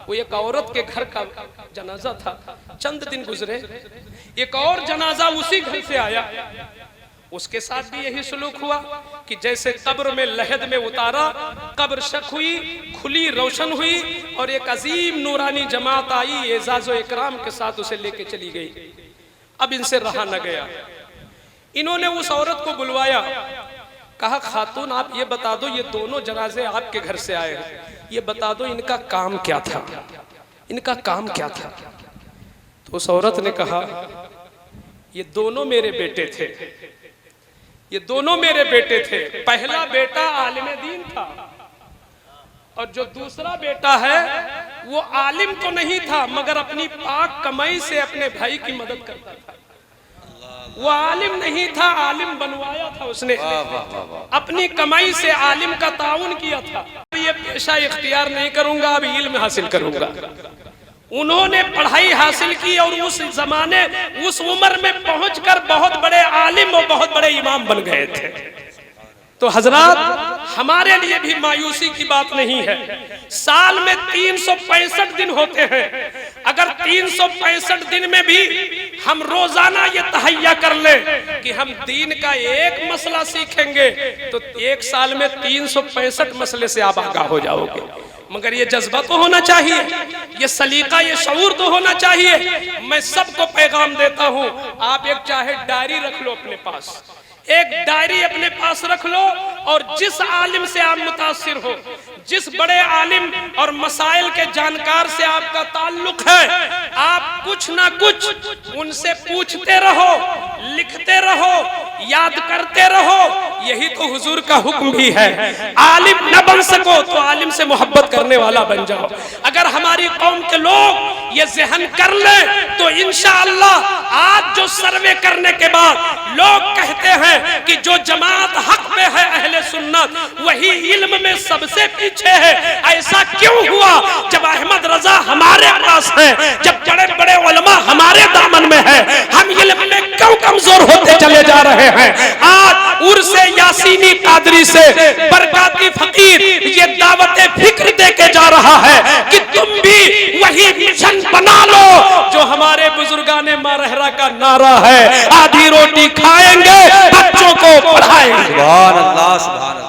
वो एक औरत के घर का जनाजा था। चंद दिन गुजरे, एक और जनाजा उसी घर से आया। उसके साथ भी यही सलूक हुआ कि जैसे कब्र में लहद में उतारा, कब्र शक हुई, खुली, रोशन हुई और एक अजीम नूरानी जमात आई, एजाज़ो इकराम के साथ उसे लेके चली गई। अब इनसे रहा न गया, इन्होंने उस औरत को बुलवाया, कहा खातून आप ये बता दो, ये दोनों जनाजे आपके घर से आए हैं, ये बता दो इनका काम क्या था, इनका काम क्या था। तो उस औरत ने कहा ये दोनों मेरे बेटे थे, ये दोनों मेरे बेटे थे। पहला बेटा आलिम दीन था और जो दूसरा बेटा है वो आलिम तो नहीं था मगर अपनी पाक कमाई से अपने भाई की मदद करता था। वो आलिम नहीं था, आलिम बनवाया था उसने, अपनी कमाई से आलिम का ताउन किया था। ये पेशा इख्तियार नहीं करूंगा, अब इल्म हासिल करूंगा। उन्होंने पढ़ाई हासिल की और उस जमाने उस उम्र में पहुंचकर बहुत बड़े आलिम और बहुत बड़े इमाम बन गए थे। तो हजरात, हमारे लिए भी मायूसी की बात नहीं है। साल में 365 दिन होते हैं, अगर 365 दिन में भी हम रोजाना ये तहैया कर ले कि हम दीन का एक मसला सीखेंगे तो एक साल में 365 मसले से आप आगाह हो जाओगे। मगर ये जज्बा तो होना चाहिए, ये सलीका, ये शऊर तो होना चाहिए। मैं सबको पैगाम देता हूँ, आप एक चाहे डायरी रख लो अपने पास, एक डायरी अपने पास रख लो और जिस आलिम से आप मुतासिर हो, जिस बड़े आलिम और मसाइल के जानकार से आपका ताल्लुक है, आप कुछ ना कुछ उनसे पूछते रहो, लिखते रहो, याद करते रहो। यही तो हुजूर का हुक्म भी है। आलिम न बन सको तो आलिम से मोहब्बत करने वाला बन जाओ। अगर हमारी कौम के लोग ये ज़हन कर ले तो इंशाअल्लाह आज जो सर्वे करने के बाद लोग कहते हैं कि जो जमात हक पे है अहले सुन्नत, वही इल्म में सबसे पीछे है, ऐसा क्यों हुआ? जब अहमद रजा हमारे पास है, जब बड़े बड़े उलमा हमारे दामन में है, हम इल्म में क्यों कमजोर होते चले जा रहे हैं? आज उर्से यासीनी कादरी से बरकाती फकीर ये दावते फिक्र दे के जा रहा है कि तुम भी वही मिशन बना लो जो हमारे बुजुर्गाने मारहरा का नारा है, आधी रोटी खाएंगे, बच्चों को पढ़ाएंगे।
सुभान अल्लाह, सुभान अल्लाह।